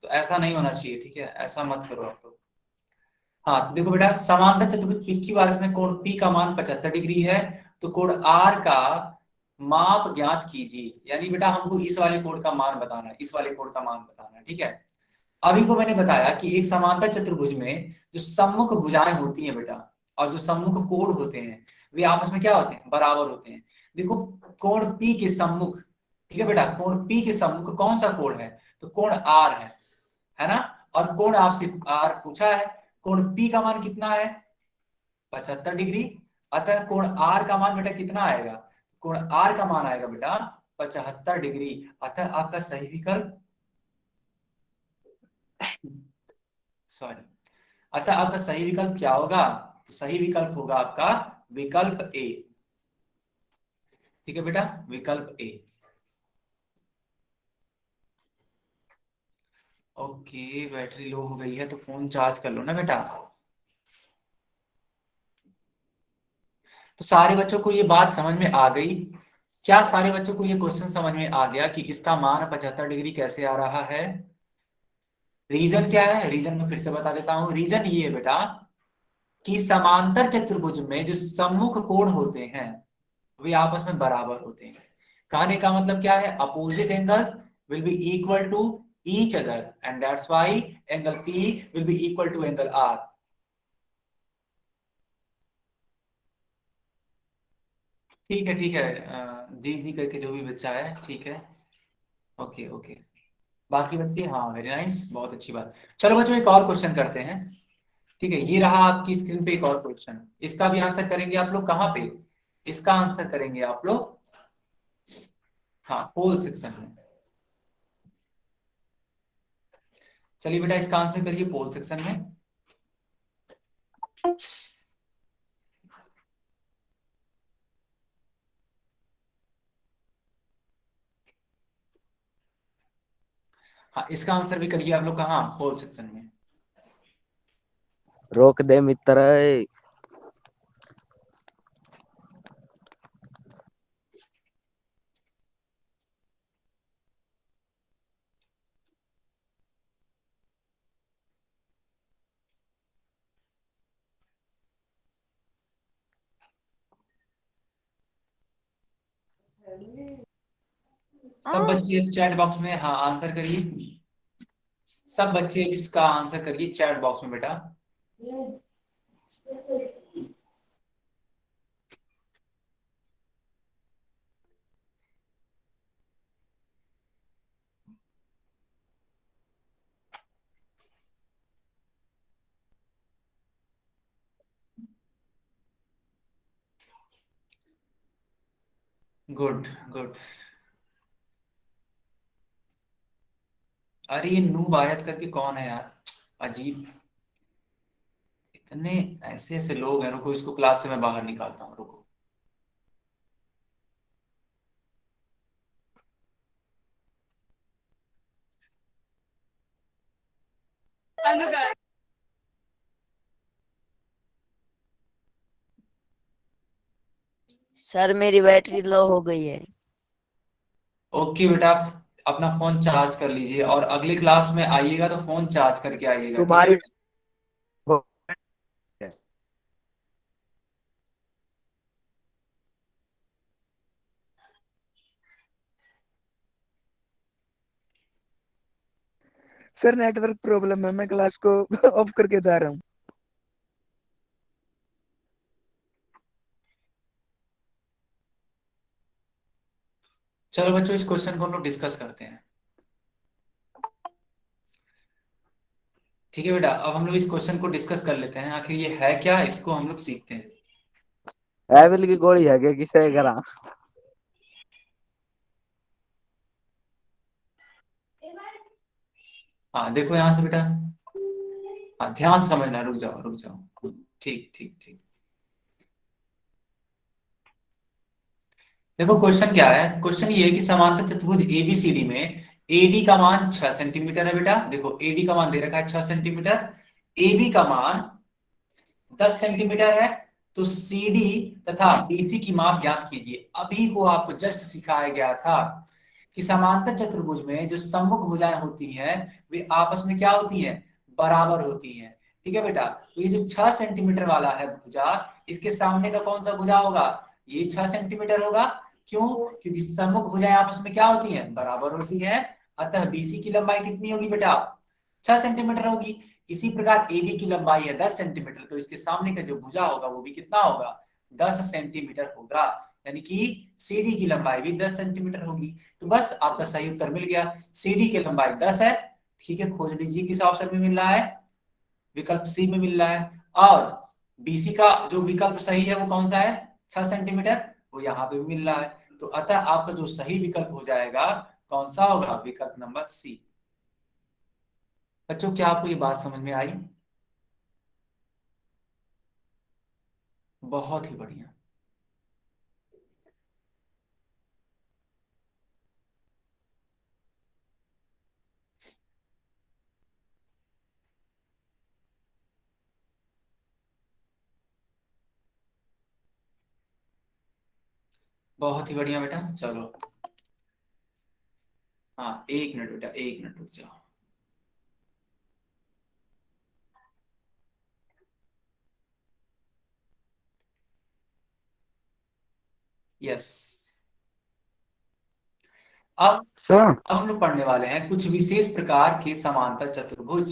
तो ऐसा नहीं होना चाहिए, ठीक है, ऐसा मत करो आप लोग। हाँ तो देखो बेटा, समांतर चतुर्भुज पी क्यू आर एस में कोण पी का मान 75 डिग्री है, तो कोण आर का माप ज्ञात कीजिए। यानी बेटा हमको इस वाले कोण का मान बताना है, इस वाले कोण का मान बताना है, ठीक है। अभी को मैंने बताया कि एक समांतर चतुर्भुज में जो सम्मुख भुजाएं होती हैं बेटा, और जो सम्मुख कोण होते हैं, वे आपस में क्या होते हैं, बराबर होते हैं। देखो, कोण P के सम्मुख, ठीक है बेटा, कोण P के सम्मुख कौन सा कोण है, तो कोण R है ना। और कोण आपसे R पूछा है, कोण P का मान कितना है, 75 डिग्री। अतः कोण R का मान बेटा कितना आएगा, कोण R का मान आएगा बेटा 75 डिग्री। अतः आपका सही विकल्प, सॉरी, अतः आपका सही विकल्प क्या होगा, तो सही विकल्प होगा आपका विकल्प ए। ठीक है बेटा, विकल्प ए। ओके, बैटरी लो हो गई है तो फोन चार्ज कर लो ना बेटा। तो सारे बच्चों को ये बात समझ में आ गई क्या, सारे बच्चों को ये क्वेश्चन समझ में आ गया कि इसका मान 75 डिग्री कैसे आ रहा है। रीजन क्या है, रीजन में फिर से बता देता हूं, रीजन ये है बेटा कि समांतर चतुर्भुज में जो सम्मुख कोण होते हैं वे आपस में बराबर होते हैं। कहने का मतलब क्या है, opposite angles will be equal to each other and that's why angle P will be equal to angle R। ठीक है ठीक है, जी जी करके जो भी बच्चा है, ठीक है। ओके ओके, बाकी बच्चे, हाँ वेरी नाइस, बहुत अच्छी बात। चलो बच्चों एक और क्वेश्चन करते हैं। ठीक है, ये रहा आपकी स्क्रीन पे एक और क्वेश्चन, इसका भी आंसर करेंगे आप लोग कहाँ पे, इसका आंसर करेंगे आप लोग, हाँ पोल सेक्शन में। चलिए बेटा इसका आंसर करिए पोल सेक्शन में। हाँ इसका आंसर भी करिए आप लोग कहाँ, पोल सेक्शन में। रोक दे मित्र। सब बच्चे चैट बॉक्स में हाँ आंसर करिए, सब बच्चे इसका आंसर करिए चैट बॉक्स में बेटा। Good good. अरे ये नूब आयत करके कौन है यार, अजीब, इतने ऐसे ऐसे लोग हैं, रुको इसको क्लास से मैं बाहर निकालता हूँ, रुको। सर मेरी बैटरी लो हो गई है। ओके बेटा, आप अपना फोन चार्ज कर लीजिए और अगली क्लास में आइएगा तो फोन चार्ज करके आइएगा, ठीक है तुम्हारी बेटा? हो- सर नेटवर्क प्रॉब्लम है, मैं क्लास को ऑफ करके जा रहा हूँ। चलो बच्चों, इस क्वेश्चन को हम लोग डिस्कस करते हैं। ठीक है बेटा, अब हम लोग इस क्वेश्चन को डिस्कस कर लेते हैं, आखिर ये है क्या, इसको हम लोग सीखते हैं। एविल की गोली है क्या किसे करा? हाँ देखो यहाँ से बेटा, हाँ ध्यान से समझना, रुक जाओ रुक जाओ, ठीक ठीक ठीक। देखो क्वेश्चन क्या है, क्वेश्चन ये है कि समांतर चतुर्भुज एबीसीडी में एडी का मान 6 सेंटीमीटर है बेटा। देखो एडी का मान दे रखा है 6 सेंटीमीटर, एबी का मान 10 सेंटीमीटर है। तो सीडी तथा बीसी की माप ज्ञात कीजिए। अभी को आपको जस्ट सिखाया गया था कि समांतर चतुर्भुज में जो सम्मुख भुजाएं होती हैं वे आपस में क्या होती हैं, बराबर होती हैं। ठीक है बेटा, तो ये जो 6 सेंटीमीटर वाला है भुजा, इसके सामने का कौन सा भुजा होगा, ये 6 सेंटीमीटर होगा। क्यों? क्योंकि सम्मुख भुजाएं आपस में क्या होती हैं, बराबर होती हैं। अतः बीसी की लंबाई कितनी होगी बेटा, 6 सेंटीमीटर होगी। इसी प्रकार एडी की लंबाई है 10 सेंटीमीटर, तो इसके सामने का जो भुजा होगा वो भी कितना होगा, 10 सेंटीमीटर होगा। यानी कि सीडी की लंबाई भी 10 सेंटीमीटर होगी। तो बस आपका सही उत्तर मिल गया, सीडी की लंबाई 10 है। ठीक है, खोज लीजिए किस ऑप्शन में मिल रहा है, विकल्प सी में मिल रहा है। और बीसी का जो विकल्प सही है वो कौन सा है, 6 सेंटीमीटर, वो यहाँ पे भी मिल रहा है। तो अतः आपका जो सही विकल्प हो जाएगा कौन सा होगा, विकल्प नंबर सी। बच्चों क्या आपको ये बात समझ में आई? बहुत ही बढ़िया। बहुत ही बढ़िया बेटा, चलो। हाँ एक मिनट बेटा, एक मिनट रुक जाओ। यस, अब सर अब हम लोग पढ़ने वाले हैं कुछ विशेष प्रकार के समांतर चतुर्भुज,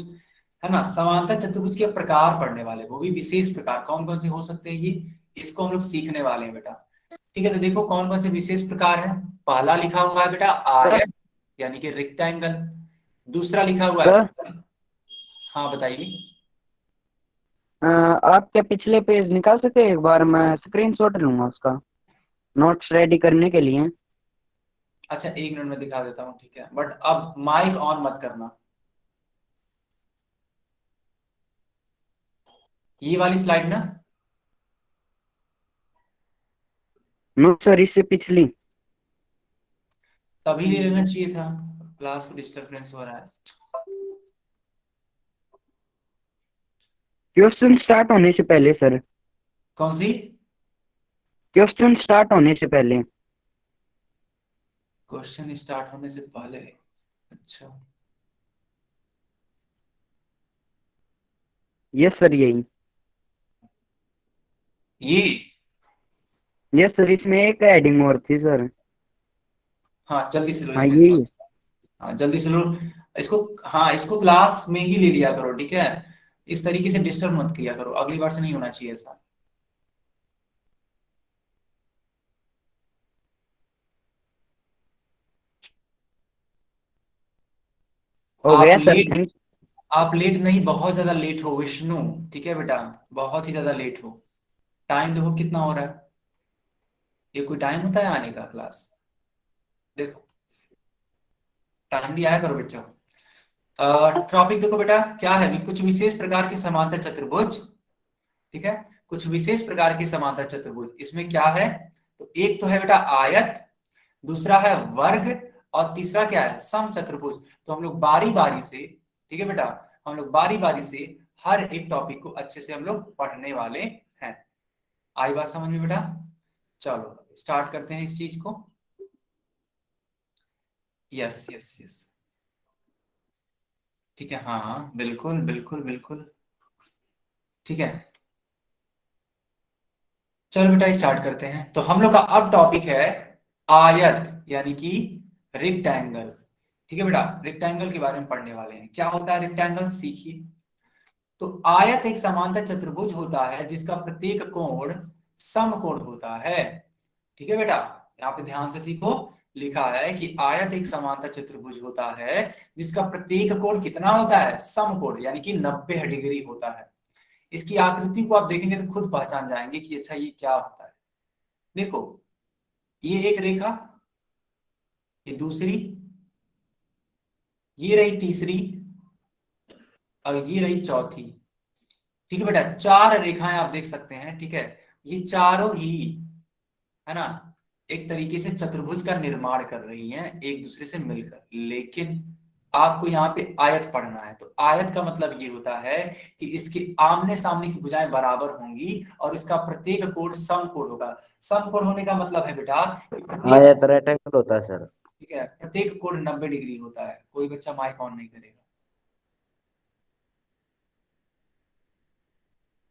है ना। समांतर चतुर्भुज के प्रकार पढ़ने वाले, वो भी विशेष प्रकार, कौन कौन से हो सकते हैं ये, इसको हम लोग सीखने वाले हैं बेटा। ठीक है, तो देखो कौन कौन से विशेष प्रकार है। पहला लिखा हुआ है बेटा आयत, यानी कि रेक्टेंगल। दूसरा लिखा हुआ है, हाँ बताइए। आप क्या पिछले पेज निकाल सकते हैं एक बार, मैं स्क्रीनशॉट लूंगा उसका नोट्स रेडी करने के लिए। अच्छा एक मिनट में दिखा देता हूँ, ठीक है, बट अब माइक ऑन मत करना। ये वाली स्लाइड ना, नो सर, इससे पिछली। तभी ले लेना चाहिए था, क्लास को डिस्टरबेंस हो रहा है। क्वेश्चन स्टार्ट होने से पहले सर, कौन सी? क्वेश्चन स्टार्ट होने से पहले। क्वेश्चन स्टार्ट होने से पहले, अच्छा यस सर, यही। ये, यस सर, इसमें एक हेडिंग और थी सर। हाँ जल्दी से लो हाँ इसमें, यही। हाँ जल्दी से लो इसको। हाँ इसको क्लास में ही ले लिया करो, ठीक है, इस तरीके से डिस्टर्ब मत किया करो, अगली बार से नहीं होना चाहिए ऐसा। हो आप गया सर, लेट, थैंक। आप लेट नहीं, बहुत ज्यादा लेट हो विष्णु, ठीक है बेटा, बहुत ही ज्यादा लेट हो। टाइम देखो कितना हो रहा है, ये कोई टाइम होता है आने का क्लास, देखो टाइमली आया करो बच्चों। टॉपिक देखो बेटा क्या है, कुछ विशेष प्रकार के समांतर चतुर्भुज। ठीक है, कुछ विशेष प्रकार के समांतर चतुर्भुज, इसमें क्या है, तो एक तो है बेटा आयत, दूसरा है वर्ग, और तीसरा क्या है, समचतुर्भुज। तो हम लोग बारी बारी से, ठीक है बेटा, हम लोग बारी बारी से हर एक टॉपिक को अच्छे से हम लोग पढ़ने वाले हैं। आई बात समझ में बेटा? चलो स्टार्ट करते हैं इस चीज को। यस यस यस, ठीक है, हाँ बिल्कुल बिल्कुल बिल्कुल, ठीक है। चलो बेटा स्टार्ट करते हैं। तो हम लोग का अब टॉपिक है आयत यानी कि रेक्टेंगल। ठीक है बेटा, रेक्टेंगल के बारे में पढ़ने वाले हैं। क्या होता है रेक्टेंगल, सीखिए। तो आयत एक समांतर चतुर्भुज होता है जिसका प्रत्येक कोण समकोण होता है। ठीक है बेटा, यहाँ पे ध्यान से सीखो। लिखा है कि आयत एक समांतर चतुर्भुज होता है जिसका प्रत्येक कोण कितना होता है, समकोण, यानी कि 90 डिग्री होता है। इसकी आकृति को आप देखेंगे तो खुद पहचान जाएंगे कि अच्छा ये क्या होता है। देखो, ये एक रेखा, ये दूसरी, ये रही तीसरी, और ये रही चौथी। ठीक है बेटा, 4 रेखाएं आप देख सकते हैं। ठीक है, ये चारों ही, है ना, एक तरीके से चतुर्भुज का निर्माण कर रही हैं एक दूसरे से मिलकर। लेकिन आपको यहाँ पे आयत पढ़ना है। तो आयत का मतलब ये होता है कि इसके आमने सामने की भुजाएं बराबर होंगी और इसका प्रत्येक कोण समकोण होगा। समकोण होने का मतलब है बेटा कि आयत रेक्टेंगल होता है सर। ठीक है, प्रत्येक कोण 90 डिग्री होता है। कोई बच्चा माइक ऑन नहीं करेगा।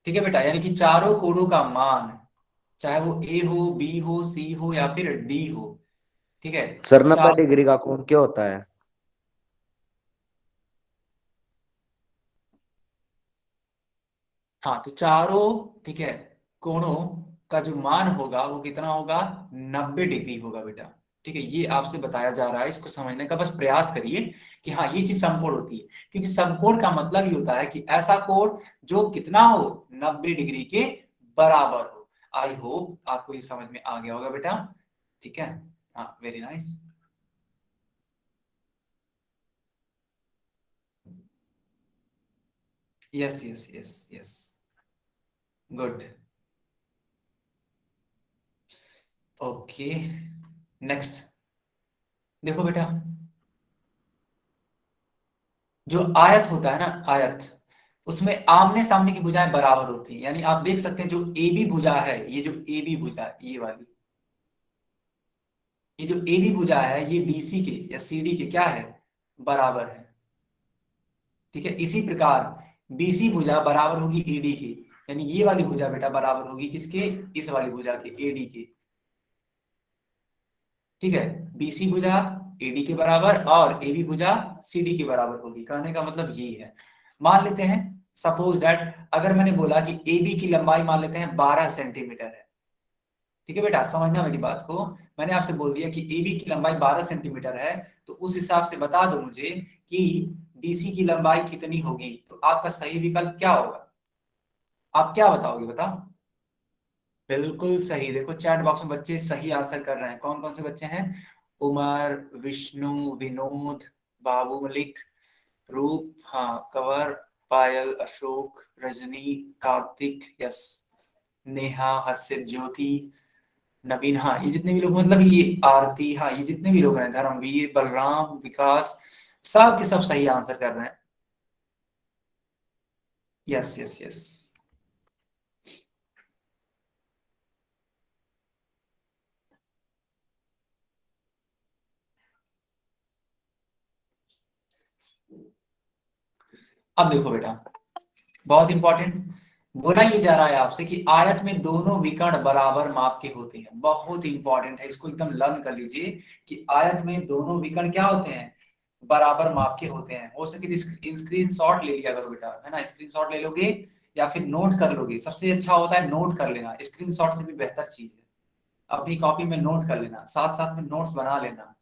ठीक है बेटा, यानी कि चारों कोणों का मान, चाहे वो ए हो, बी हो, सी हो या फिर डी हो, ठीक है, सर 90 चार, डिग्री का कोण क्या होता है? हाँ तो चारों, ठीक है, कोणों का जो मान होगा वो कितना होगा, 90 डिग्री होगा बेटा। ठीक है, ये आपसे बताया जा रहा है, इसको समझने का बस प्रयास करिए कि हाँ ये चीज समकोण होती है। क्योंकि समकोण का मतलब ये होता है कि ऐसा कोण जो कितना हो, 90 डिग्री के बराबर हो। आई होप आपको ये समझ में आ गया होगा बेटा। ठीक है, हाँ very nice. Yes yes yes yes, good, okay. Next देखो बेटा, जो आयत होता है ना, आयत, उसमें आमने सामने की भुजाएं बराबर होती हैं। यानी आप देख सकते हैं जो ए बी भुजा है, ये जो ए बी भुजा है, ये वाली, ये जो ए बी भुजा है ये डीसी के या सीडी के क्या है, बराबर है। ठीक है, इसी प्रकार बीसी भुजा बराबर होगी एडी के, यानी ये वाली भुजा बेटा बराबर होगी किसके, इस वाली भुजा के, एडी के। ठीक है, बीसी भुजा एडी के बराबर और एबी भुजा सीडी के बराबर होगी। कहने का मतलब ये है। मान लेते हैं सपोज दैट, अगर मैंने बोला कि एबी की लंबाई मान लेते हैं 12 सेंटीमीटर है। ठीक है बेटा, समझना मेरी बात को। मैंने आपसे बोल दिया कि एबी की लंबाई 12 सेंटीमीटर है, तो उस हिसाब से बता दो मुझे कि डीसी की लंबाई कितनी होगी। तो आपका सही विकल्प क्या होगा, आप क्या बताओगे, बताओ। बिल्कुल सही। देखो चैट बॉक्स में बच्चे सही आंसर कर रहे हैं। कौन कौन से बच्चे हैं, उमर, विष्णु, विनोद, बाबू मलिक, रूप, हाँ, कंवर, पायल, अशोक, रजनी, कार्तिक, यस, नेहा, हर्षित, ज्योति, नवीन, हाँ ये जितने भी लोग, मतलब ये आरती, हाँ ये जितने भी लोग हैं, धर्मवीर, बलराम, विकास, सब के सब सही आंसर कर रहे हैं। यस यस यस, अब देखो बेटा, बहुत इंपॉर्टेंट, बोला ये जा रहा है आपसे कि आयत में दोनों विकर्ण बराबर माप के होते हैं। बहुत इंपॉर्टेंट है, इसको एकदम लर्न कर लीजिए कि आयत में दोनों विकर्ण क्या होते हैं, बराबर माप के होते हैं। हो सके तो स्क्रीन शॉट ले लिया करो बेटा, है ना, स्क्रीन शॉट ले लोगे या फिर नोट कर लोगे, सबसे अच्छा होता है नोट कर लेना। स्क्रीन शॉट से भी बेहतर चीज है, अपनी कॉपी में नोट कर लेना, साथ साथ में नोट्स बना लेना।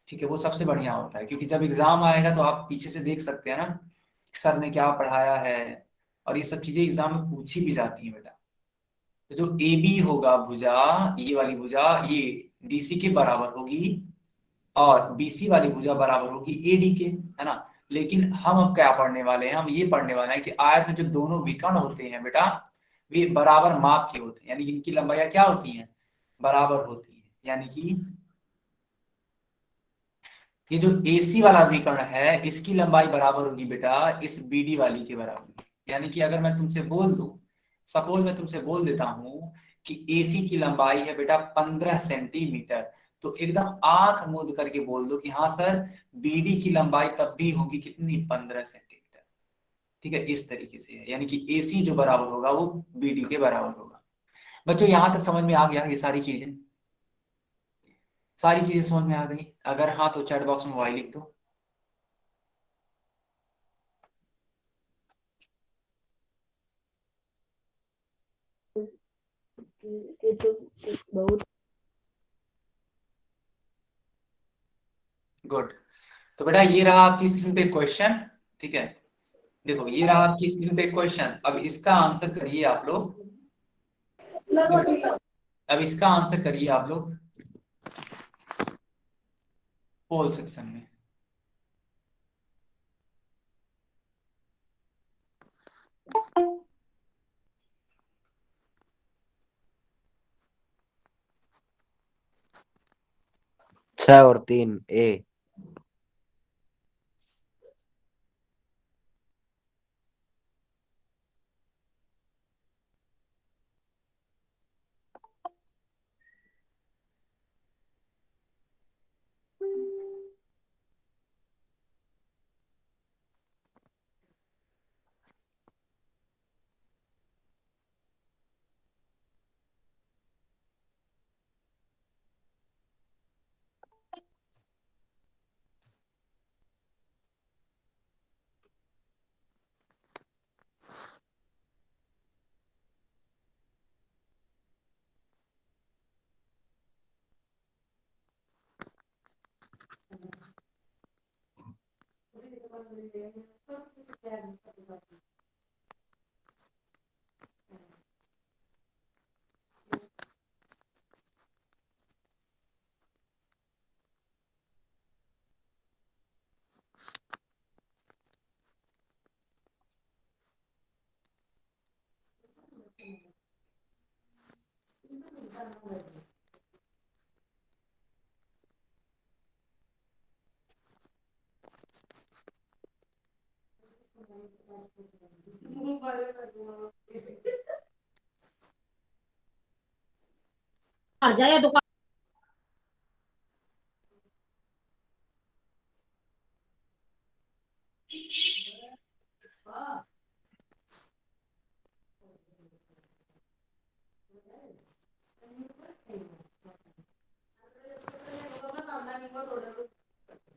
ठीक है, वो सबसे बढ़िया होता है, क्योंकि जब एग्जाम आएगा तो आप पीछे से देख सकते हैं ना सर ने क्या पढ़ाया है, और ये सब चीजें एग्जाम में पूछी भी जाती हैं बेटा। तो जो ए बी होगा भुजा, ये वाली भुजा ये डीसी के बराबर होगी और बीसी वाली भुजा बराबर होगी एडी के, है ना। लेकिन हम अब क्या पढ़ने वाले हैं, हम ये पढ़ने वाले हैं कि आयत में जो दोनों विकर्ण होते हैं बेटा, वे बराबर माप के होते हैं, यानी इनकी लंबाइयां क्या होती हैं, बराबर होती है। यानी कि ये जो AC वाला विकर्ण है इसकी लंबाई बराबर होगी बेटा इस BD वाली के बराबर। यानी कि अगर मैं तुमसे बोल दूं, सपोज मैं तुमसे बोल देता हूं कि एसी की लंबाई है बेटा 15 सेंटीमीटर, तो एकदम आंख मूंद करके बोल दो कि हाँ सर, बीडी की लंबाई तब भी होगी कितनी, 15 सेंटीमीटर। ठीक है, इस तरीके से है, यानी कि एसी जो बराबर होगा वो बीडी के बराबर होगा। बच्चों यहां तक समझ में आ गया ये सारी चीजें? सारी चीजें समझ में आ गई? अगर हाँ तो चैट बॉक्स में वाई लिख दो। गुड। तो बेटा ये रहा आपकी स्क्रीन पे क्वेश्चन। ठीक है, देखो ये रहा आपकी स्क्रीन पे क्वेश्चन। अब इसका आंसर करिए आप लोग। अब इसका आंसर करिए आप लोग पोल सेक्शन में। छह और तीन ए।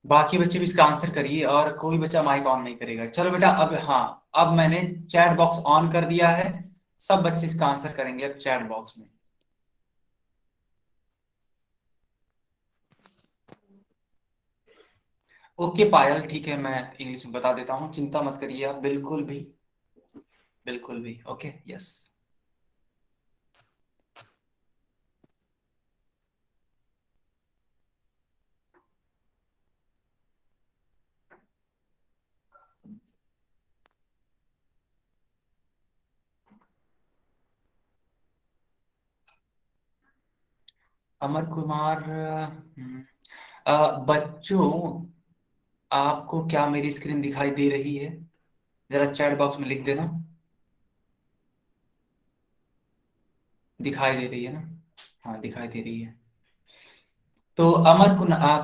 बाकी बच्चे भी इसका आंसर करिए और कोई बच्चा माइक ऑन नहीं करेगा। चलो बेटा, अब हाँ, अब मैंने चैट बॉक्स ऑन कर दिया है। सब बच्चे इसका आंसर करेंगे अब चैट बॉक्स में। ओके पायल, ठीक है, मैं इंग्लिश में बता देता हूँ, चिंता मत करिए आप बिल्कुल भी, बिल्कुल भी। Okay, yes. अमर कुमार, बच्चों आपको क्या मेरी स्क्रीन दिखाई दे रही है? जरा चैट बॉक्स में लिख देना। दिखाई दे रही है ना? हाँ, दिखाई दे रही है। तो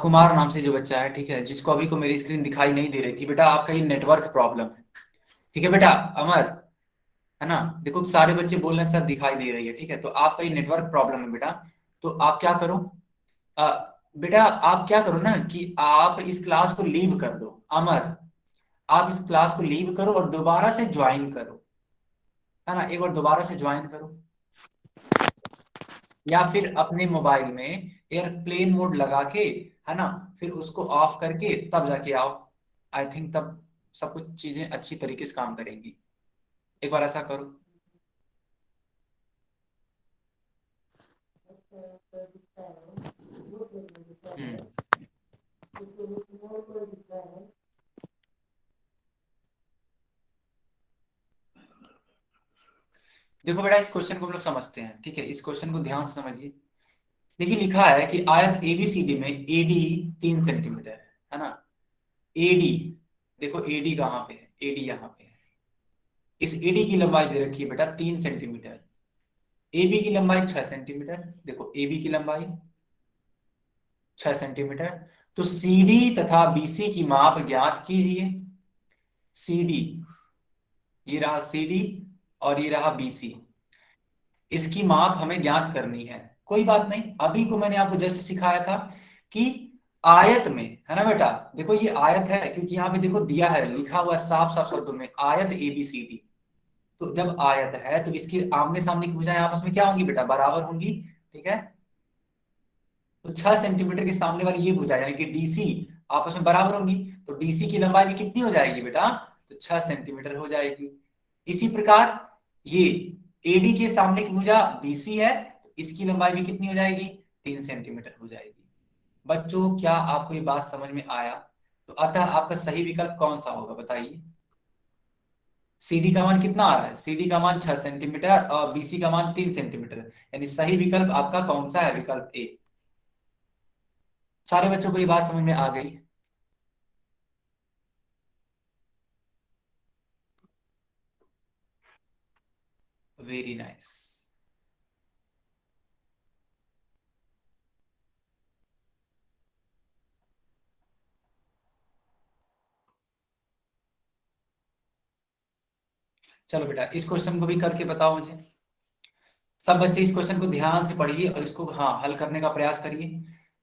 कुमार नाम से जो बच्चा है, ठीक है, जिसको अभी को मेरी स्क्रीन दिखाई नहीं दे रही थी, बेटा आपका ये नेटवर्क प्रॉब्लम है। ठीक है बेटा अमर, है ना? देखो सारे बच्चे बोल रहे हैं सर दिखाई दे रही है, ठीक है, तो आपका ये नेटवर्क प्रॉब्लम है बेटा। तो आप क्या करो, बेटा आप क्या करो ना कि आप इस क्लास को लीव कर दो। अमर, आप इस क्लास को लीव करो और दोबारा से ज्वाइन करो, है ना? एक बार दोबारा से ज्वाइन करो, या फिर अपने मोबाइल में एयरप्लेन मोड लगा के, है ना, फिर उसको ऑफ करके तब जाके आओ। आई थिंक तब सब कुछ चीजें अच्छी तरीके से काम करेंगी। एक बार ऐसा करो। हम्म, देखो बेटा इस क्वेश्चन को हम लोग समझते हैं, ठीक है, इस क्वेश्चन को ध्यान से समझिए। देखिए लिखा है कि आयत एबीसीडी में एडी 3 सेंटीमीटर है ना? एडी, देखो एडी कहाँ पे है, एडी यहाँ पे है। इस एडी की लंबाई दे रखी है बेटा 3 सेंटीमीटर। ए बी की लंबाई 6 सेंटीमीटर, देखो ए बी की लंबाई 6 सेंटीमीटर। तो सी डी तथा बीसी की माप ज्ञात कीजिए। सी डी, ये रहा सी डी और ये रहा बीसी, इसकी माप हमें ज्ञात करनी है। कोई बात नहीं, अभी को मैंने आपको जस्ट सिखाया था कि आयत में, है ना बेटा, देखो ये आयत है क्योंकि यहाँ पे देखो दिया है, लिखा हुआ है साफ साफ शब्दों में आयत ए बी सी डी। तो जब आयत है तो इसकी आमने सामने की भुजाएं आपस में क्या होंगी बेटा, बराबर होंगी। ठीक है, तो 6 सेंटीमीटर के सामने वाली ये भुजा यानी कि डीसी आपस में बराबर होंगी, तो डीसी की लंबाई भी कितनी हो जाएगी बेटा, तो 6 सेंटीमीटर हो जाएगी। इसी प्रकार ये एडी के सामने की भुजा बीसी है, तो इसकी लंबाई भी कितनी हो जाएगी, 3 सेंटीमीटर हो जाएगी। बच्चों क्या आपको ये बात समझ में आया? तो अतः आपका सही विकल्प कौन सा होगा बताइए। सीडी का मान कितना आ रहा है, सीडी का मान 6 सेंटीमीटर और बीसी का मान 3 सेंटीमीटर, यानी सही विकल्प आपका कौन सा है, विकल्प ए। सारे बच्चों को ये बात समझ में आ गई? Very nice. चलो बेटा इस क्वेश्चन को भी करके बताओ मुझे। सब बच्चे इस क्वेश्चन को ध्यान से पढ़िए और इसको हाँ हल करने का प्रयास करिए।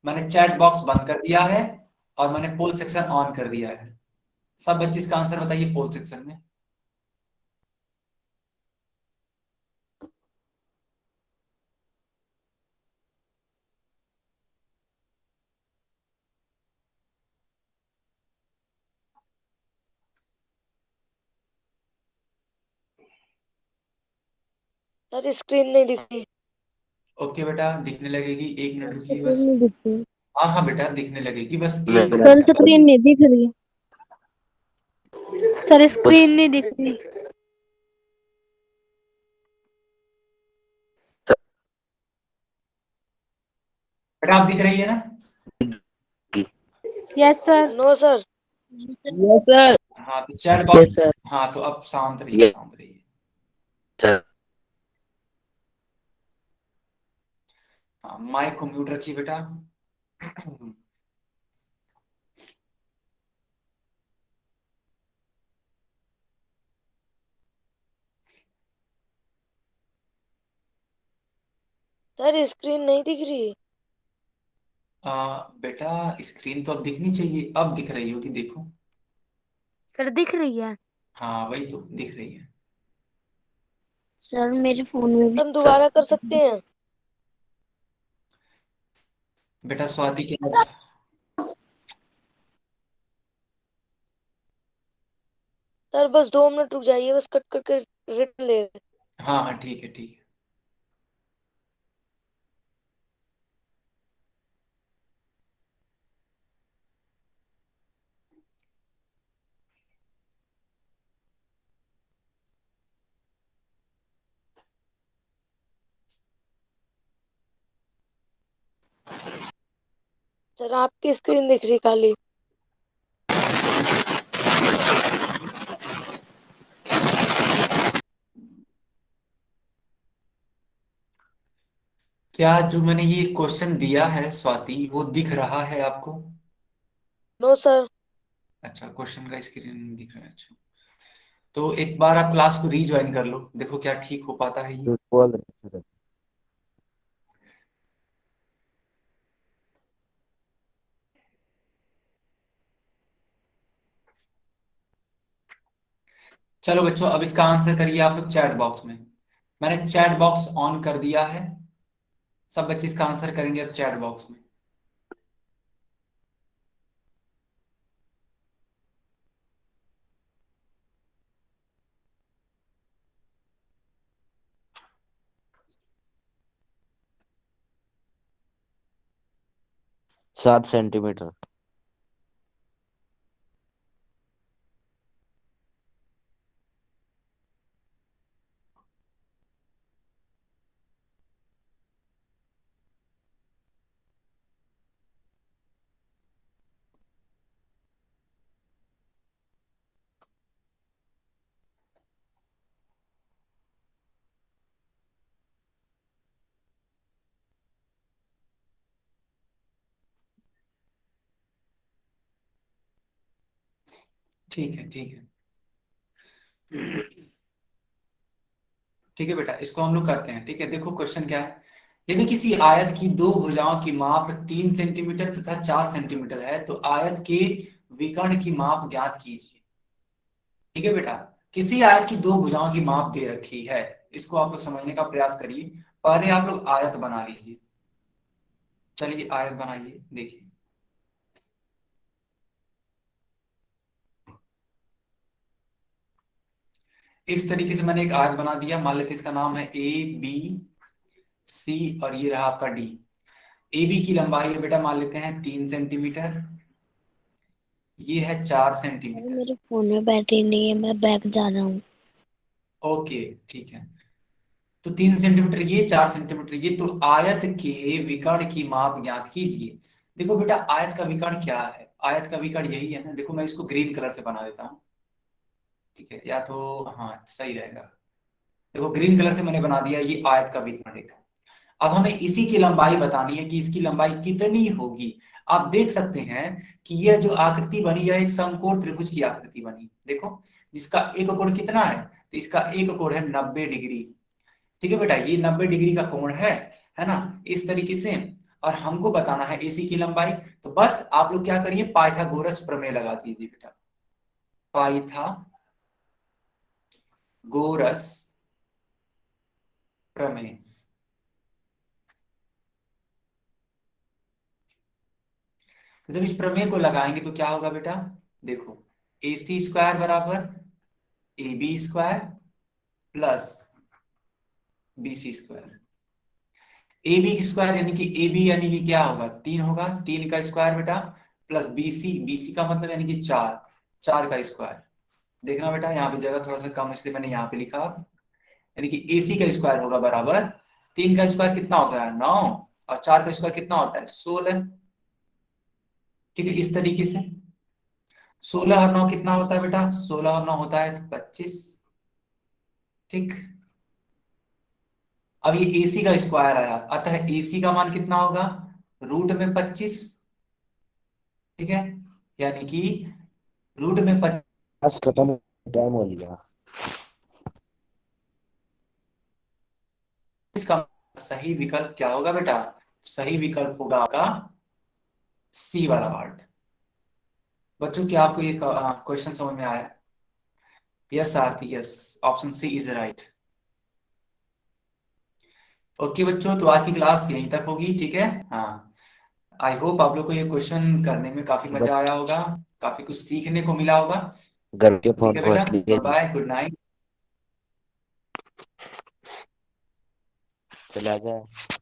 मैंने चैट बॉक्स बंद कर दिया है और मैंने पोल सेक्शन ऑन कर दिया है। सब बच्चे इसका आंसर बताइए पोल सेक्शन में। सर स्क्रीन नहीं दिख रही। ओके बेटा दिखने लगेगी, 1 मिनट रुकिए स्क्रीन बस। नहीं दिख रही। हाँ हाँ बेटा दिखने लगेगी, बस मैं 1 मिनट सर का। स्क्रीन नहीं दिख रही। सर स्क्रीन नहीं दिख रही। बेटा आप दिख रही है ना? Yes sir. No sir. Yes sir. हाँ तो चैट यस बॉक्स, सर। हाँ तो अब शांत रहिए, शांत रहिए। हाँ माइक को म्यूट रखिए बेटा। सर स्क्रीन नहीं दिख रही। बेटा स्क्रीन तो अब दिखनी चाहिए, अब दिख रही होगी, देखो। सर दिख रही है। हाँ वही तो दिख रही है। सर मेरे फोन में भी हम दोबारा कर सकते हैं। बेटा स्वाति क्या, सर बस 2 मिनट रुक जाइए, बस कट करके रिटर्न ले रहे। हाँ हाँ ठीक है ठीक है। सर आपकी स्क्रीन दिख रही खाली। क्या जो मैंने ये क्वेश्चन दिया है स्वाति वो दिख रहा है आपको? No sir. अच्छा क्वेश्चन का स्क्रीन नहीं दिख रहा है, अच्छा। तो एक बार आप क्लास को रीज्वाइन कर लो, देखो क्या ठीक हो पाता है ये। बोल रहे थे। चलो बच्चों अब इसका आंसर करिए आप लोग चैट बॉक्स में। मैंने चैट बॉक्स ऑन कर दिया है, सब बच्चे इसका आंसर करेंगे अब चैट बॉक्स में। सात सेंटीमीटर। ठीक है, ठीक है, ठीक है बेटा, इसको हम लोग करते हैं। ठीक है, देखो क्वेश्चन क्या है। यदि किसी आयत की दो भुजाओं की माप 3 सेंटीमीटर तथा 4 सेंटीमीटर है तो आयत के विकर्ण की माप ज्ञात कीजिए। ठीक है बेटा, किसी आयत की दो भुजाओं की माप दे रखी है, इसको आप लोग समझने का प्रयास करिए। पहले आप लोग आयत बना लीजिए। चलिए आयत बनाइए, देखिए। इस तरीके से मैंने एक आयत बना दिया। मान लेते हैं इसका नाम है ए बी सी और ये रहा आपका डी। ए बी की लंबाई है बेटा, मान लेते हैं 3 सेंटीमीटर, ये है 4 सेंटीमीटर। मेरे फोन में बैटरी नहीं है, मैं बैग जा रहा हूँ। ओके, ठीक है। तो 3 सेंटीमीटर ये, 4 सेंटीमीटर ये, तो आयत के विकर्ण की माप ज्ञात कीजिए। देखो बेटा, आयत का विकर्ण क्या है? आयत का विकर्ण यही है ना। देखो मैं इसको ग्रीन कलर से बना देता हूँ। ठीक है, या तो हाँ सही रहेगा। देखो ग्रीन कलर से मैंने बना दिया, ये आयत का विकर्ण एक। अब हमें इसी की लंबाई बतानी है कि इसकी लंबाई कितनी होगी। आप देख सकते हैं कि यह जो आकृति बनी, यह एक समकोण त्रिभुज की आकृति बनी। देखो, जिसका एक कोण कितना है, तो इसका एक कोण है 90 डिग्री। ठीक है बेटा, ये 90 डिग्री का कोण है ना, इस तरीके से। और हमको बताना है एसी की लंबाई। तो बस आप लोग क्या करिए, पाइथागोरस प्रमेय लगा दीजिए बेटा। पाइथागोरस प्रमेय। तो जब इस प्रमेय को लगाएंगे तो क्या होगा बेटा, देखो, AC स्क्वायर बराबर AB square plus BC square. AB square यानी कि AB यानी कि क्या होगा, 3 होगा, 3 का स्क्वायर बेटा, प्लस BC का मतलब यानी कि 4, 4 का स्क्वायर। देखना बेटा, यहाँ पे जगह थोड़ा सा कम इसलिए मैंने यहाँ पे लिखा, यानी कि AC का स्क्वायर होगा बराबर 3 का स्क्वायर कितना होता है 9, और 4 का स्क्वायर कितना होता है 16। ठीक है, इस तरीके से 16 और 9 कितना होता है बेटा, 16 और 9 होता है तो 25। ठीक, अब ये AC का स्क्वायर आया, अतः AC का मान कितना होगा, √में 25। ठीक है, यानी कि √में 25 बस खत्म, टाइम हो गया। का सही विकल्प क्या होगा बेटा, सही विकल्प होगा आपका सी वाला पार्ट। बच्चों क्या आपको ये क्वेश्चन समझ में आया? Yes Aarti, yes, option C is right. Okay बच्चों, तो आज की क्लास यहीं तक होगी। ठीक है, हाँ, आई होप आप लोग को ये क्वेश्चन करने में काफी मजा आया होगा, काफी कुछ सीखने को मिला होगा। घर के ठीक फोन है को बेटा, रख लीजिए जी। Bye, good night. चला जाए।